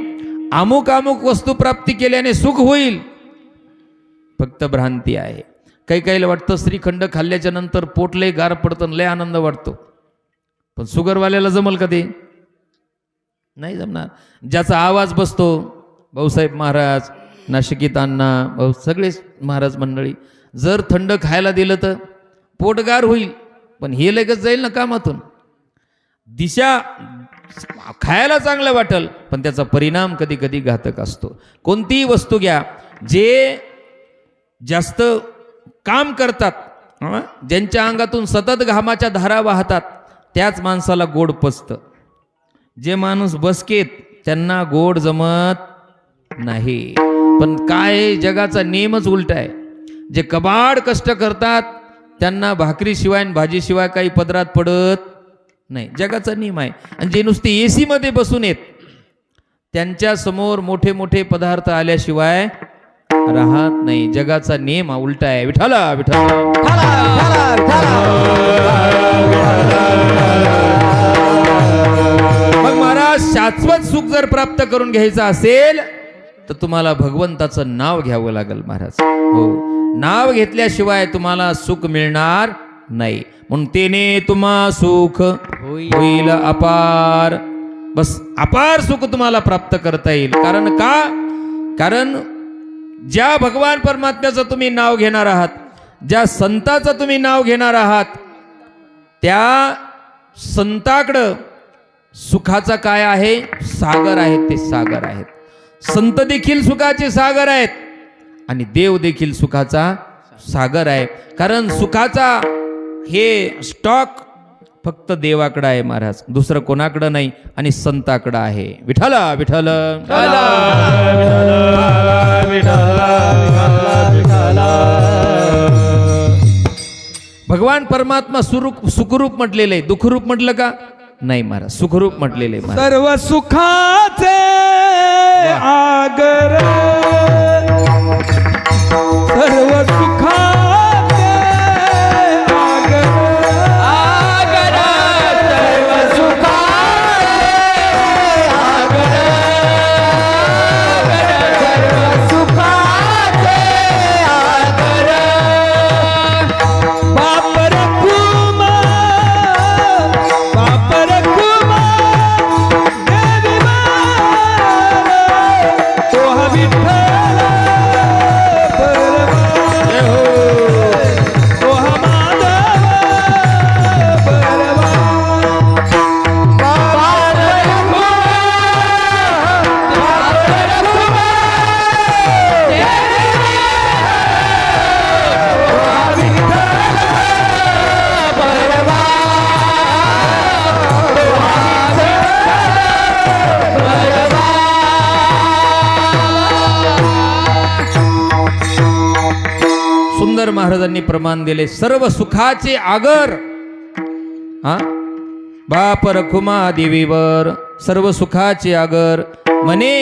अमुक अमुक वस्तू प्राप्ती केल्याने सुख होईल, फक्त भ्रांती आहे. काही काहीला वाटतं श्रीखंड खाल्ल्याच्या नंतर पोट लय गार पडतं, लय आनंद वाटतो. पण शुगरवाल्याला जमल का ते? नाही जमणार. ज्याचा आवाज बसतो, भाऊसाहेब महाराज, नाशिकीत अण्णा भाऊ, सगळेच महाराज मंडळी, जर थंड खायला दिलं तर पोटगार होईल, पण हे लगेच जाईल ना कामातून. दिशा खायला चांगलं वाटेल, पण त्याचा परिणाम कधी कधी घातक असतो. कोणतीही वस्तू घ्या, जे जास्त काम करतात ज्यांच्या अंगातून सतत घामाच्या धारा वाहतात त्याच माणसाला गोड पचतं. जे माणूस बसकेत त्यांना गोड जमत नाही. पण काय जगाचा नेमच उलटा आहे. जे कबाड कष्ट करतात त्यांना भाकरीशिवाय आणि भाजीशिवाय काही पदरात पडत नाही. जगाचा नियम आहे. आणि जे नुसते एसी मध्ये बसून येत त्यांच्या समोर मोठे मोठे पदार्थ आल्याशिवाय राहत नाही. जगाचा नियम हा उलटा आहे. विठाला विठाला मग महाराज शाश्वत सुख जर प्राप्त करून घ्यायचं असेल तर तुम्हाला भगवंताचं नाव घ्यावं लागेल महाराज. हो, नाव घेतल्याशिवाय तुम्हाला सुख मिळणार नाही. म्हणून तेने तुम्हा सुख होईल अपार. बस अपार सुख तुम्हाला प्राप्त करता येईल. कारण का? कारण ज्या भगवान परमात्म्याचं तुम्ही नाव घेणार आहात, ज्या संताचं तुम्ही नाव घेणार आहात, त्या संताकडं सुखाचा काय आहे? सागर आहेत. ते सागर आहेत. संत देखील सुखाचे सागर आहेत आणि देव देखील सुखाचा सागर आहे. कारण सुखाचा हे स्टॉक फक्त देवाकडं आहे महाराज, दुसरं कोणाकडं नाही. आणि संताकडं आहे. विठाला विठाल भगवान परमात्मा सुखरूप म्हटलेलं आहे. दुःखरूप म्हटलं का? नाही महाराज, सुखरूप म्हटलेलं आहे महाराज. सर्व सुखाचे आगर, सर्व सुखाचे आगर, आगर सर्व सुखाचे आगर, सर्व सुखाचे आगर. बाप रखुमा, बाप रखुमा, देवी तो विठ्ठल तो माधव परवा. बाप रखुमा, बाप रखुमा, देवी तो विठ्ठल परवा. सुंदर महाराजांनी प्रमाण दिले. सर्व सुखाचे आगर हा बाप रखुमा देवीवर, सर्व सुखाचे आगर म्हणे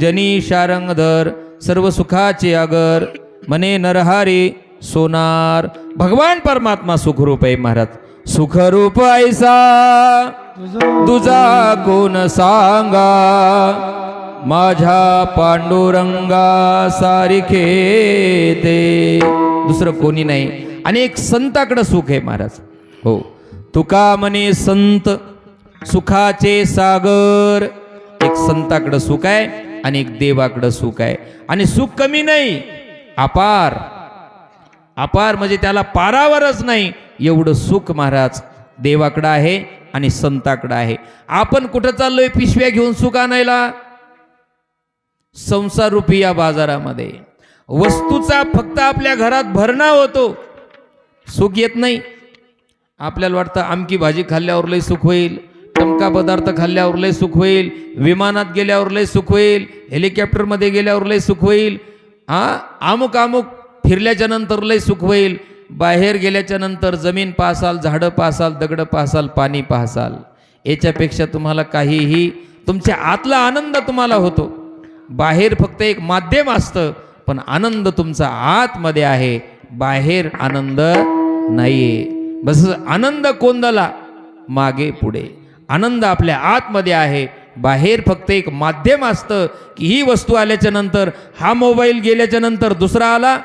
जनी शारंगधर, सर्व सुखाचे आगर म्हणे नरहारी सोनार. भगवान परमात्मा सुखरूप आहे महाराज. सुखरूप ऐसा तुझा कोण सांगा, माझ्या पांडुरंगा सारिखे ते. दुसरं कोणी नाही. आणि एक संताकडं सुख आहे महाराज. हो, तुका म्हणे संत सुखाचे सागर. एक संताकडं सुख आहे आणि एक देवाकडं सुख आहे. आणि सुख कमी नाही, अपार. अपार म्हणजे त्याला पारावरच नाही एवढं सुख महाराज देवाकडं आहे आणि संताकडं आहे. आपण कुठं चाललोय पिशव्या घेऊन सुख आणायला? संसार रूपी या बाजारामध्ये वस्तूचा फक्त आपल्या घरात भरणा होतो, सुख येत नाही. आपल्याला वाटतं आमकी भाजी खाल्ल्यावर लय सुख होईल, टमका पदार्थ खाल्ल्यावर लय सुख होईल, विमानात गेल्यावर लय सुख होईल, हेलिकॉप्टरमध्ये गेल्यावर लय सुख होईल, अमुक अमुक फिरल्याच्या नंतर लय सुख होईल. बाहेर गेल्याच्या नंतर जमीन पाहसाल, झाडं पाहसाल, दगडं पाहसाल, पाणी पाहसाल. याच्यापेक्षा तुम्हाला काहीही तुमच्या आतला आनंद तुम्हाला होतो. बाहेर फक्त एक माध्यम असतं, पण आनंद तुमचा आतमध्ये आहे, बाहेर आनंद नाहीये. बस आनंद कोंदला मागे पुढे. आनंद आपल्या आतमध्ये आहे, बाहेर फक्त एक माध्यम असतं की ही वस्तू आल्याच्या नंतर, हा मोबाईल गेल्याच्या नंतर दुसरा आला.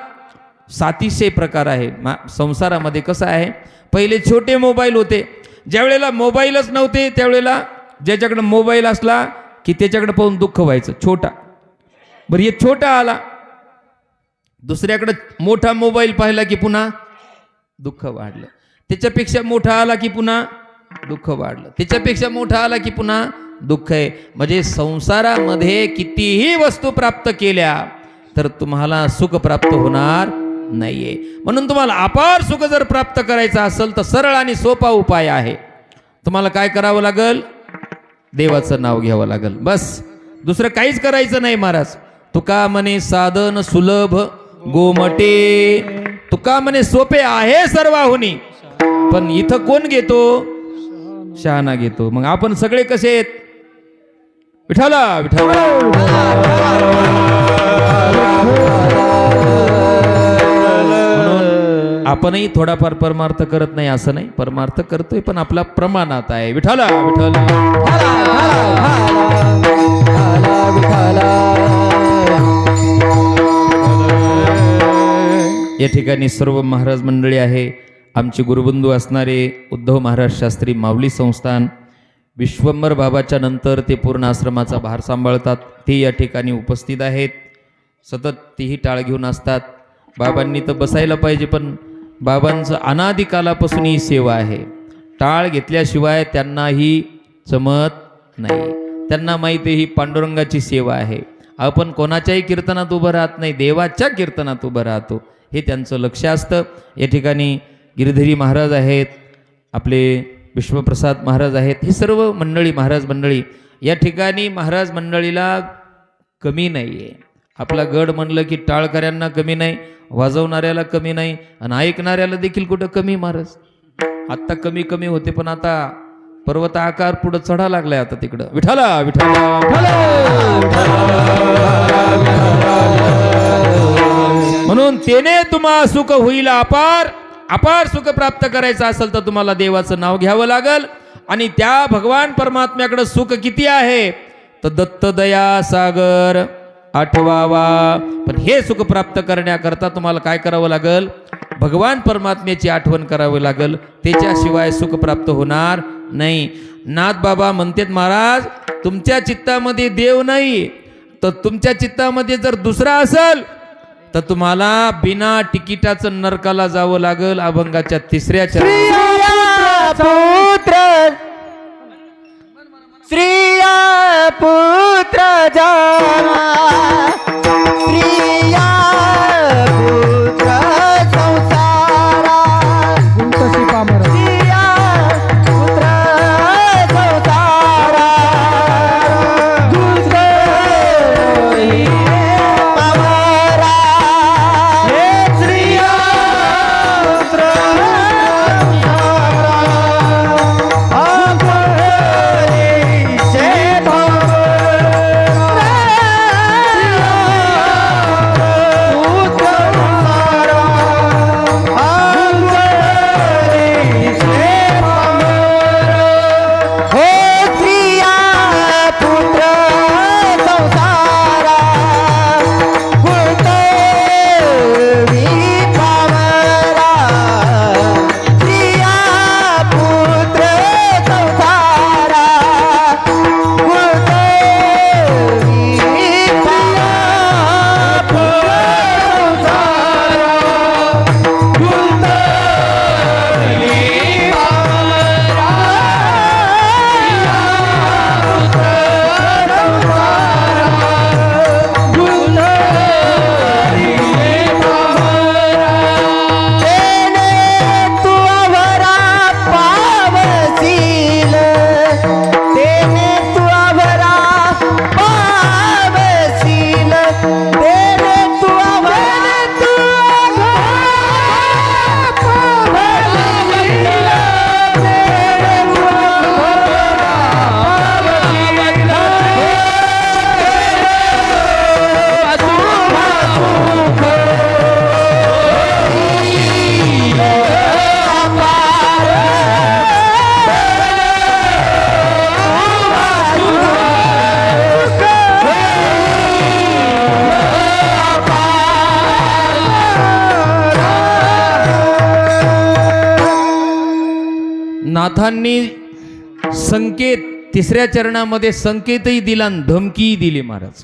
सातीशे प्रकार आहे संसारामध्ये. कसं आहे, पहिले छोटे मोबाईल होते, ज्यावेळेला मोबाईलच नव्हते त्यावेळेला ज्याच्याकडे मोबाईल असला की त्याच्याकडे पाहून दुःख व्हायचं. छोटा, बरं हे छोटा आला, दुसऱ्याकडे मोठा मोबाईल पाहिला की पुन्हा दुःख वाढलं. त्याच्यापेक्षा मोठा आला की पुन्हा दुःख वाढलं. त्याच्यापेक्षा मोठा आला की पुन्हा दुःख आहे. म्हणजे संसारामध्ये कितीही वस्तू प्राप्त केल्या तर तुम्हाला सुख प्राप्त होणार नाहीये. म्हणून तुम्हाला अपार सुख जर प्राप्त करायचं असेल तर सरळ आणि सोपा उपाय आहे. तुम्हाला काय करावं लागल? देवाचं नाव घ्यावं लागल, बस. दुसरं काहीच करायचं नाही महाराज. तुका म्हणे साधन सुलभ गोमटे, तुका म्हणे सोपे आहे सर्वाहुनी, पण इथं कोण घेतो? शहाणा घेतो. मग आपण सगळे कसे आहेत? विठाला विठाला. म्हणून आपणही थोडाफार परमार्थ करत नाही असं नाही, परमार्थ करतोय पण आपला प्रमाणात आहे. विठाला विठाला. या ठिकाणी सर्व महाराज मंडळी आहे. आमचे गुरुबंधू असणारे उद्धव महाराज शास्त्री माऊली संस्थान, विश्वंभर बाबाच्या नंतर ते पूर्ण आश्रमाचा भार सांभाळतात, ते या ठिकाणी उपस्थित आहेत. सतत तीही टाळ घेऊन असतात. बाबांनी तर बसायला पाहिजे, पण बाबांचं अनादिकालापासून ही सेवा आहे. टाळ घेतल्याशिवाय त्यांनाही जमत नाही. त्यांना माहिती आहे ही पांडुरंगाची सेवा आहे. आपण कोणाच्याही कीर्तनात उभं राहत नाही, देवाच्या कीर्तनात उभं राहतो, हे त्यांचं लक्ष असतं. या ठिकाणी गिरधरी महाराज आहेत, आपले विश्वप्रसाद महाराज आहेत, हे सर्व मंडळी महाराज मंडळी. या ठिकाणी महाराज मंडळीला कमी नाही आहे. आपला गड म्हणलं की टाळकऱ्यांना कमी नाही, वाजवणाऱ्याला कमी नाही, आणि ऐकणाऱ्याला देखील कुठं कमी. महाराज आत्ता कमी कमी होते, पण आता पर्वत आकार पुढं चढा लागलाय आता तिकडं. विठाला विठाला. म्हणून तेने तुम्हा सुख होईल अपार. अपार सुख प्राप्त करायचं असेल तर तुम्हाला देवाचं नाव घ्यावं लागल. आणि त्या भगवान परमात्म्याकडे सुख किती आहे तर दत्त दया सागर आठवावा. पण हे सुख प्राप्त करण्याकरता तुम्हाला काय करावं लागल? भगवान परमात्म्याची आठवण करावी लागल. त्याच्याशिवाय सुख प्राप्त होणार नाही. नाथ बाबा म्हणतात, महाराज तुमच्या चित्तामध्ये देव नाही, तर तुमच्या चित्तामध्ये जर दुसरा असेल तर तुम्हाला बिना तिकिटाचं नरकाला जावं लागल. अभंगाच्या 3ऱ्या चरणात श्रिया पुत्र जन्मा, श्रिया पुत्र संसारा, श्रिया पुत्र संसारा, दुष्करी पावरा, हे श्रिया पुत्र नाथांनी संकेत 3ऱ्या चरणामध्ये संकेतही दिला, धमकीही दिली. महाराज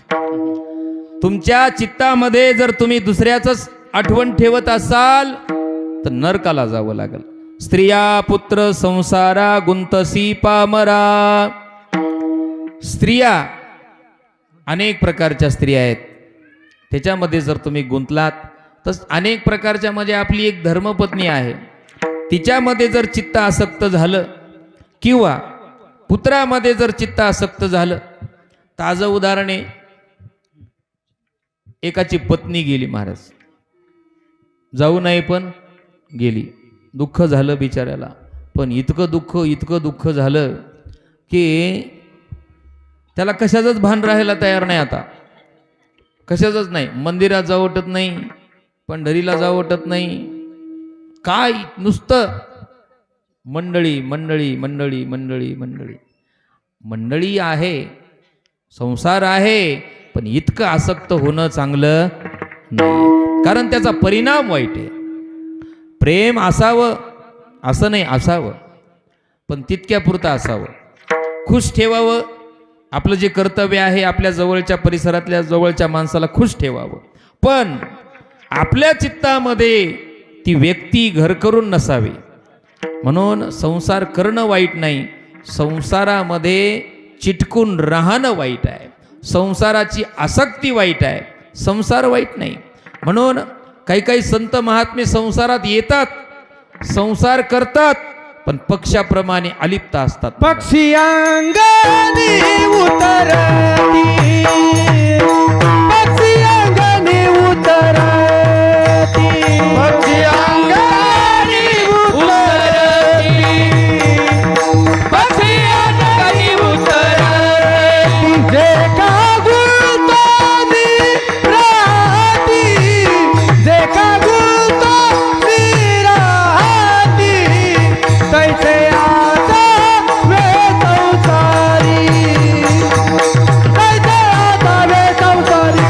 तुमच्या चित्तामध्ये जर तुम्ही दुसऱ्याच आठवण ठेवत असाल तर नरकाला जावं लागेल. स्त्रिया पुत्र संसारा गुंतसी पामरा. स्त्रिया अनेक प्रकारच्या स्त्रिया आहेत, त्याच्यामध्ये जर तुम्ही गुंतलात तस अनेक प्रकारच्या म्हणजे आपली एक धर्मपत्नी आहे, तिच्यामध्ये जर चित्त आसक्त झालं किंवा पुत्रामध्ये जर चित्त आसक्त झालं, ताजं उदाहरण आहे, एकाची पत्नी गेली महाराज, जाऊ नये पण गेली, दुःख झालं बिचाऱ्याला, पण इतकं दुःख झालं की त्याला कशाचंच भान राहायला तयार नाही, आता कशाचंच नाही, मंदिरात जाऊ वाटत नाही, पंढरीला जाऊ वाटत नाही, काय नुसतं मंडळी मंडळी मंडळी मंडळी मंडळी मंडळी आहे, संसार आहे, पण इतकं आसक्त होणं चांगलं नाही, कारण त्याचा परिणाम वाईट आहे. प्रेम असावं असं नाही, असावं पण तितक्यापुरतं असावं, खुश ठेवावं, आपलं जे कर्तव्य आहे आपल्या जवळच्या परिसरातल्या जवळच्या माणसाला खुश ठेवावं, पण आपल्या चित्तामध्ये ती व्यक्ती घर करून नसावी. म्हणून संसार करणं वाईट नाही, संसारामध्ये चिटकून राहणं वाईट आहे, संसाराची आसक्ती वाईट आहे, संसार वाईट नाही. म्हणून काही काही संत महात्मे संसारात येतात, संसार करतात, पण पक्षाप्रमाणे अलिप्त असतात. पक्षी अंगणी उतरती, पक्षी अंगणी उतरती, पक्षी अंगणी उतरती, पक्षी अंगणी उतरती, जे का गुलतानी राहती, जे का गुलतानी राहती, तैसे आता वे संसारी, तैसे आता वे संसारी,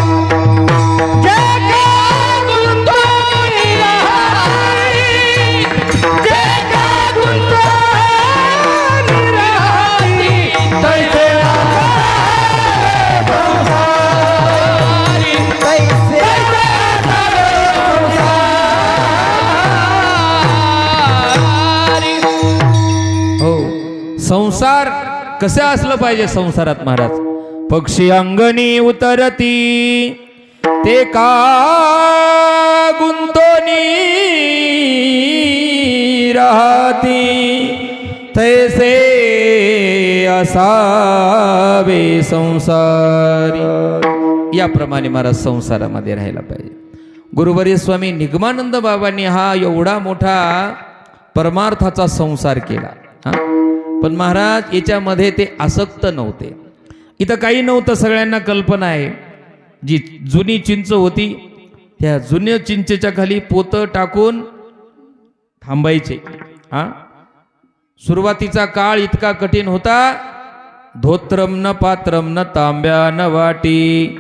जे का गुलतानी राहती, जे का गुलतानी राहती, तैसे आता वे संसारी, तैसे आता वे संसारी. हो, संसार कसं असलं पाहिजे संसारात महाराज, पक्षी अंगणी उतरती, ते का गुंतोनी राहती, तैसे असावे संसारी. याप्रमाणे महाराज संसारामध्ये राहायला पाहिजे. गुरुवर्य स्वामी निगमानंद बाबांनी हा एवढा मोठा परमार्थाचा संसार केला, पण महाराज याच्यामध्ये ते आसक्त नव्हते. इथं काही नव्हतं, सगळ्यांना कल्पना आहे, जी जुनी चिंच होती त्या जुन्या चिंचेच्या खाली पोतं टाकून थांबायचे. सुरुवातीचा काळ इतका कठीण होता, धोत्रम न पात्रम न तांब्या न वाटी,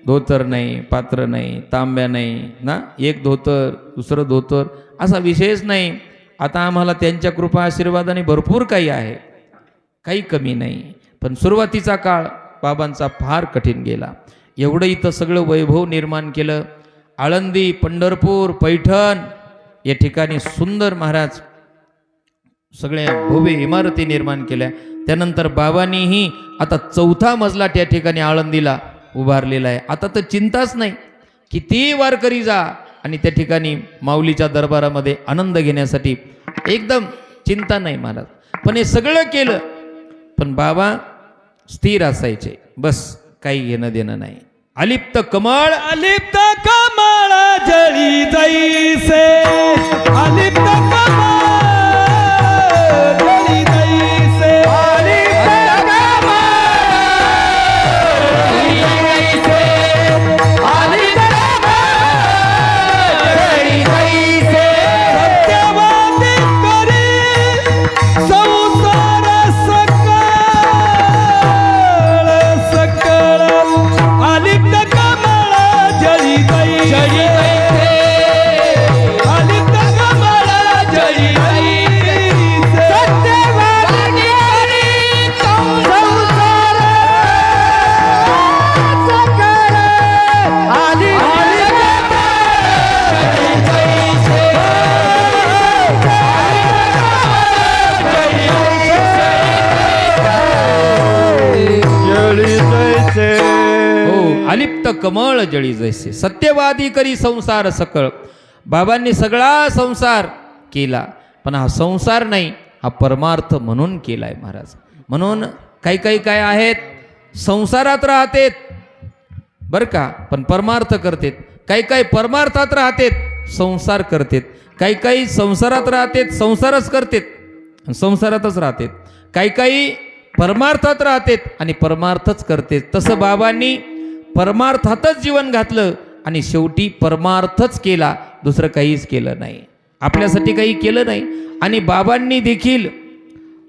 धोतर नाही, पात्र नाही, तांब्या नाही ना, एक धोतर दुसरं धोतर असा विषयच नाही. आता आम्हाला त्यांच्या कृपा आशीर्वादाने भरपूर काही आहे, काही कमी नाही, पण सुरुवातीचा काळ बाबांचा फार कठीण गेला. एवढं इथं सगळं वैभव निर्माण केलं. आळंदी, पंढरपूर, पैठण या ठिकाणी सुंदर महाराज सगळ्या भव्य इमारती निर्माण केल्या. त्यानंतर बाबांनीही आता 4था मजला त्या ठिकाणी आळंदीला उभारलेला आहे. आता तर चिंताच नाही, किती वारकरी जा आणि त्या ठिकाणी माऊलीच्या दरबारामध्ये आनंद घेण्यासाठी एकदम चिंता नाही महाराज. पण हे सगळं केलं, पण बाबा स्थिर असायचे, बस काही घेणं देणं नाही. अलिप्त कमळ, अलिप्त कमळ जळी जैसे, अलिप्त कमळ जळी जैसे, अलिप्त कमळ जळी जैसे, अलिप्त कमळ जळी जैसे, सत्यवादी करी संसार सकळ सकळ, अलिप्त कमळ जळी जैसे, अलिप्त कमळ जळी अलिप्त कमळ जळी जैसे सत्यवादी करी संसार सकळ. बाबांनी सगळा संसार केला, पण हा संसार नाही, हा परमार्थ म्हणून केलाय महाराज. म्हणून काही काही काय आहेत संसारात राहतेत बर का, पण परमार्थ करतेत. काही काही परमार्थात राहतेत संसार करतेत. काही काही संसारात राहतेत संसारच करतेत संसारातच राहतेत. काही काही परमार्थात राहतेत आणि परमार्थच करतेत. तसं बाबांनी परमार्थातच जीवन घातलं आणि शेवटी परमार्थच केला, दुसरं काहीच केलं नाही, आपल्यासाठी काही केलं नाही. आणि बाबांनी देखील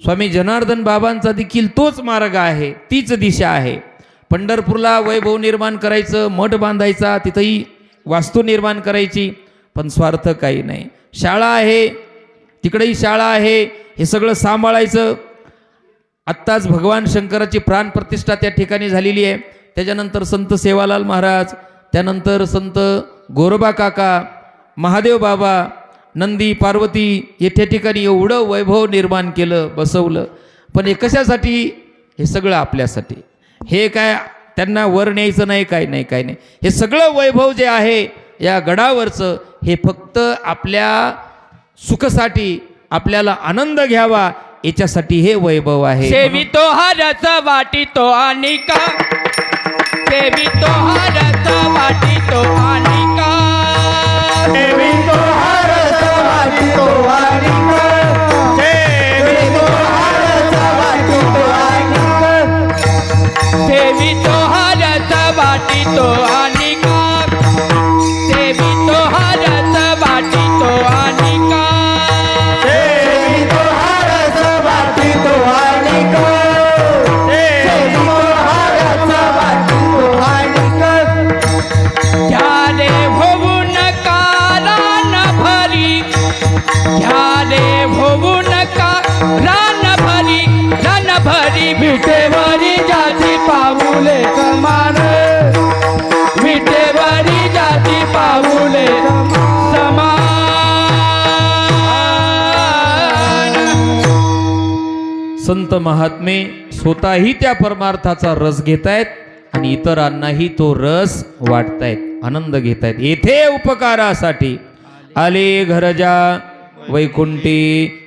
स्वामी जनार्दन बाबांचा देखील तोच मार्ग आहे, तीच दिशा आहे. पंढरपूरला वैभव निर्माण करायचं, मठ बांधायचा, तिथंही वास्तू निर्माण करायची, पण स्वार्थ काही नाही. शाळा आहे, तिकडेही शाळा आहे, हे सगळं सांभाळायचं. आत्ताच भगवान शंकराची प्राणप्रतिष्ठा त्या ठिकाणी झालेली आहे. त्याच्यानंतर संत सेवालाल महाराज, त्यानंतर संत गोरोबा काका, महादेव बाबा, नंदी पार्वती येथे ठिकाणी एवढं वैभव निर्माण केलं, बसवलं. पण हे कशासाठी? हे सगळं आपल्यासाठी. हे काय त्यांना वर न्यायचं नाही, काय नाही, काय नाही. हे सगळं वैभव जे आहे या गडावरचं, हे फक्त आपल्या सुखासाठी, आपल्याला आनंद घ्यावा याच्यासाठी हे वैभव आहे. सेवितो हरस वाटितो अनिका, सेवितो हरस वाटितो अनिका, सेवितो हरस वाटितो अनिका, सेवितो हरस वाटितो अनिका, सेवितो हरस वाटितो अनिका, सेवितो हरस वाटितो अनिका, सेवितो हरस वाटितो अनिका, सेवितो हरस वाटितो अनिका. घ्या रे होऊ नका रान भरी, घ्या रे होऊ नका रान भरी, विटेवरी जाती पाऊले समान, विटेवरी जाती पाऊले समान. संत महात्मे स्वतःही त्या परमार्थाचा रस घेतायत आणि इतरांनाही तो रस वाटतायत, आनंद घेतायत. येथे उपकारासाठी आले घरजा वैकुंठी.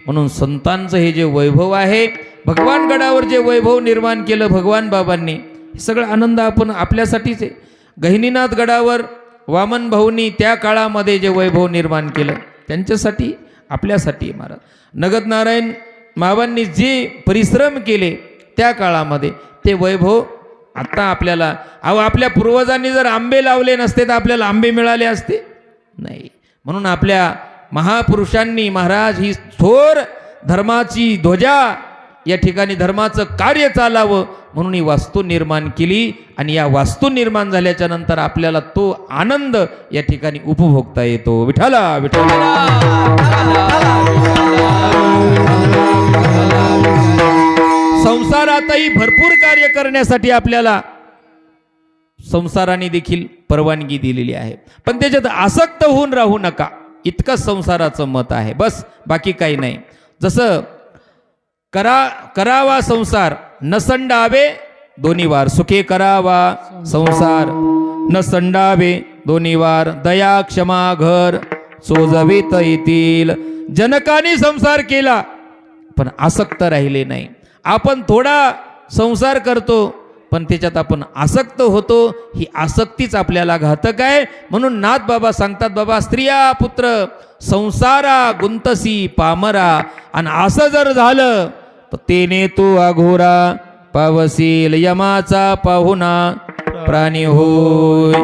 म्हणून संतांचं हे जे वैभव आहे, भगवान गडावर जे वैभव निर्माण केलं भगवान बाबांनी, हे सगळं आनंद आपण आपल्यासाठीच आहे. गहिनीनाथ गडावर वामन भाऊंनी त्या काळामध्ये जे वैभव निर्माण केलं, त्यांच्यासाठी, आपल्यासाठी. महाराज नगद नारायण बाबांनी जे परिश्रम केले त्या काळामध्ये, ते वैभव आता आपल्याला. अहो, आपल्या पूर्वजांनी जर आंबे लावले नसते तर आपल्याला आंबे मिळाले असते नाही. म्हणून आपल्या महापुरुषांनी महाराज ही थोर धर्माची ध्वजा, या ठिकाणी धर्माचं कार्य चालावं म्हणून ही वास्तू निर्माण केली. आणि या वास्तू निर्माण झाल्याच्या नंतर आपल्याला तो आनंद या ठिकाणी उपभोगता येतो. विठ्ठला विठ्ठला. संसारातही भरपूर कार्य करण्यासाठी आपल्याला संसाराने देखील परवानगी दिलेली आहे, पण त्याच्यात आसक्त होऊन राहू नका, इतकं संसाराचं मत आहे, बस, बाकी काही नाही. जसं करावा संसार न संडावे दोन्ही वार, सुखे करावा संसार न संडावे दोन्ही वार, दया क्षमा घर सोजवित येतील. जनकाने संसार केला पण आसक्त राहिले नाही. आपण थोडा संसार करतो पण त्याच्यात आपण आसक्त होतो, ही आसक्तीच आपल्याला घातक आहे. म्हणून नाथ बाबा सांगतात, बाबा स्त्रिया पुत्र संसारा गुंतसी पामरा, आणि असं जर झालं तर तेने तू अघोरा पावसील यमाचा पाहुणा प्राणी होय.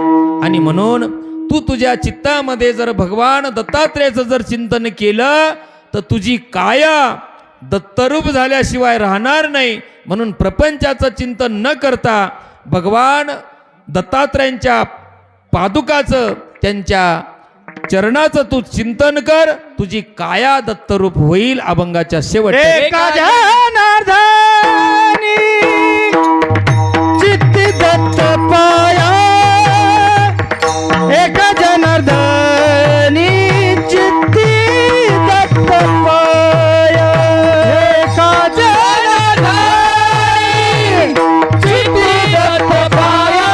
आणि म्हणून तू तुझ्या चित्तामध्ये जर भगवान दत्तात्रेयाचं जर चिंतन केलं तर तुझी काया दत्तरूप झाल्याशिवाय राहणार नाही. म्हणून प्रपंचाचं चिंतन न करता भगवान दत्तात्रेयांच्या पादुकाचं, त्यांच्या चरणाचं तू चिंतन कर, तुझी काया दत्तरूप होईल. अभंगाच्या शेवट एका जनार्दनी चित्ती दत्त पाया, एका जनार्दनी चित्ती दत्त पाया, एका जनार्दनी चित्ती दत्त पाया,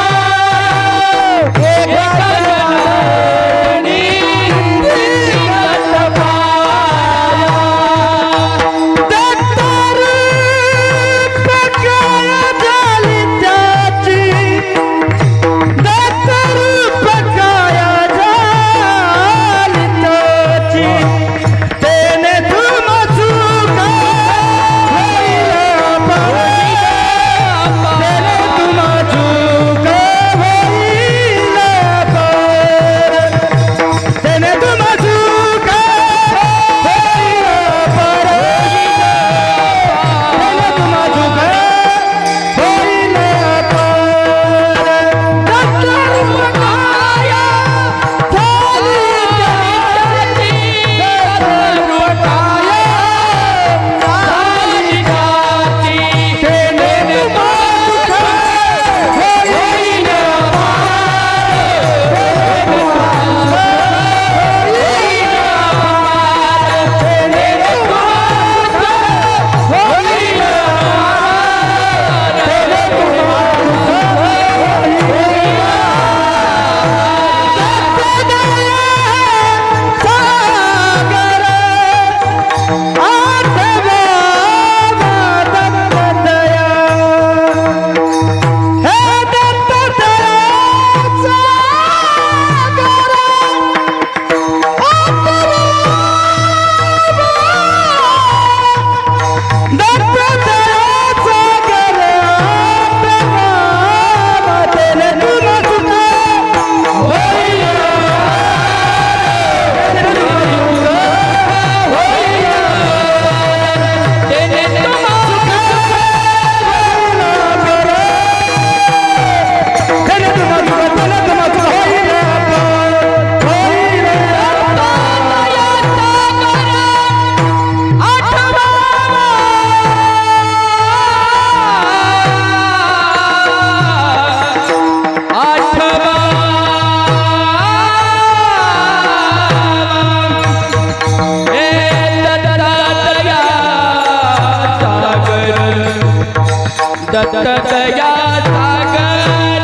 दत्त दया सागर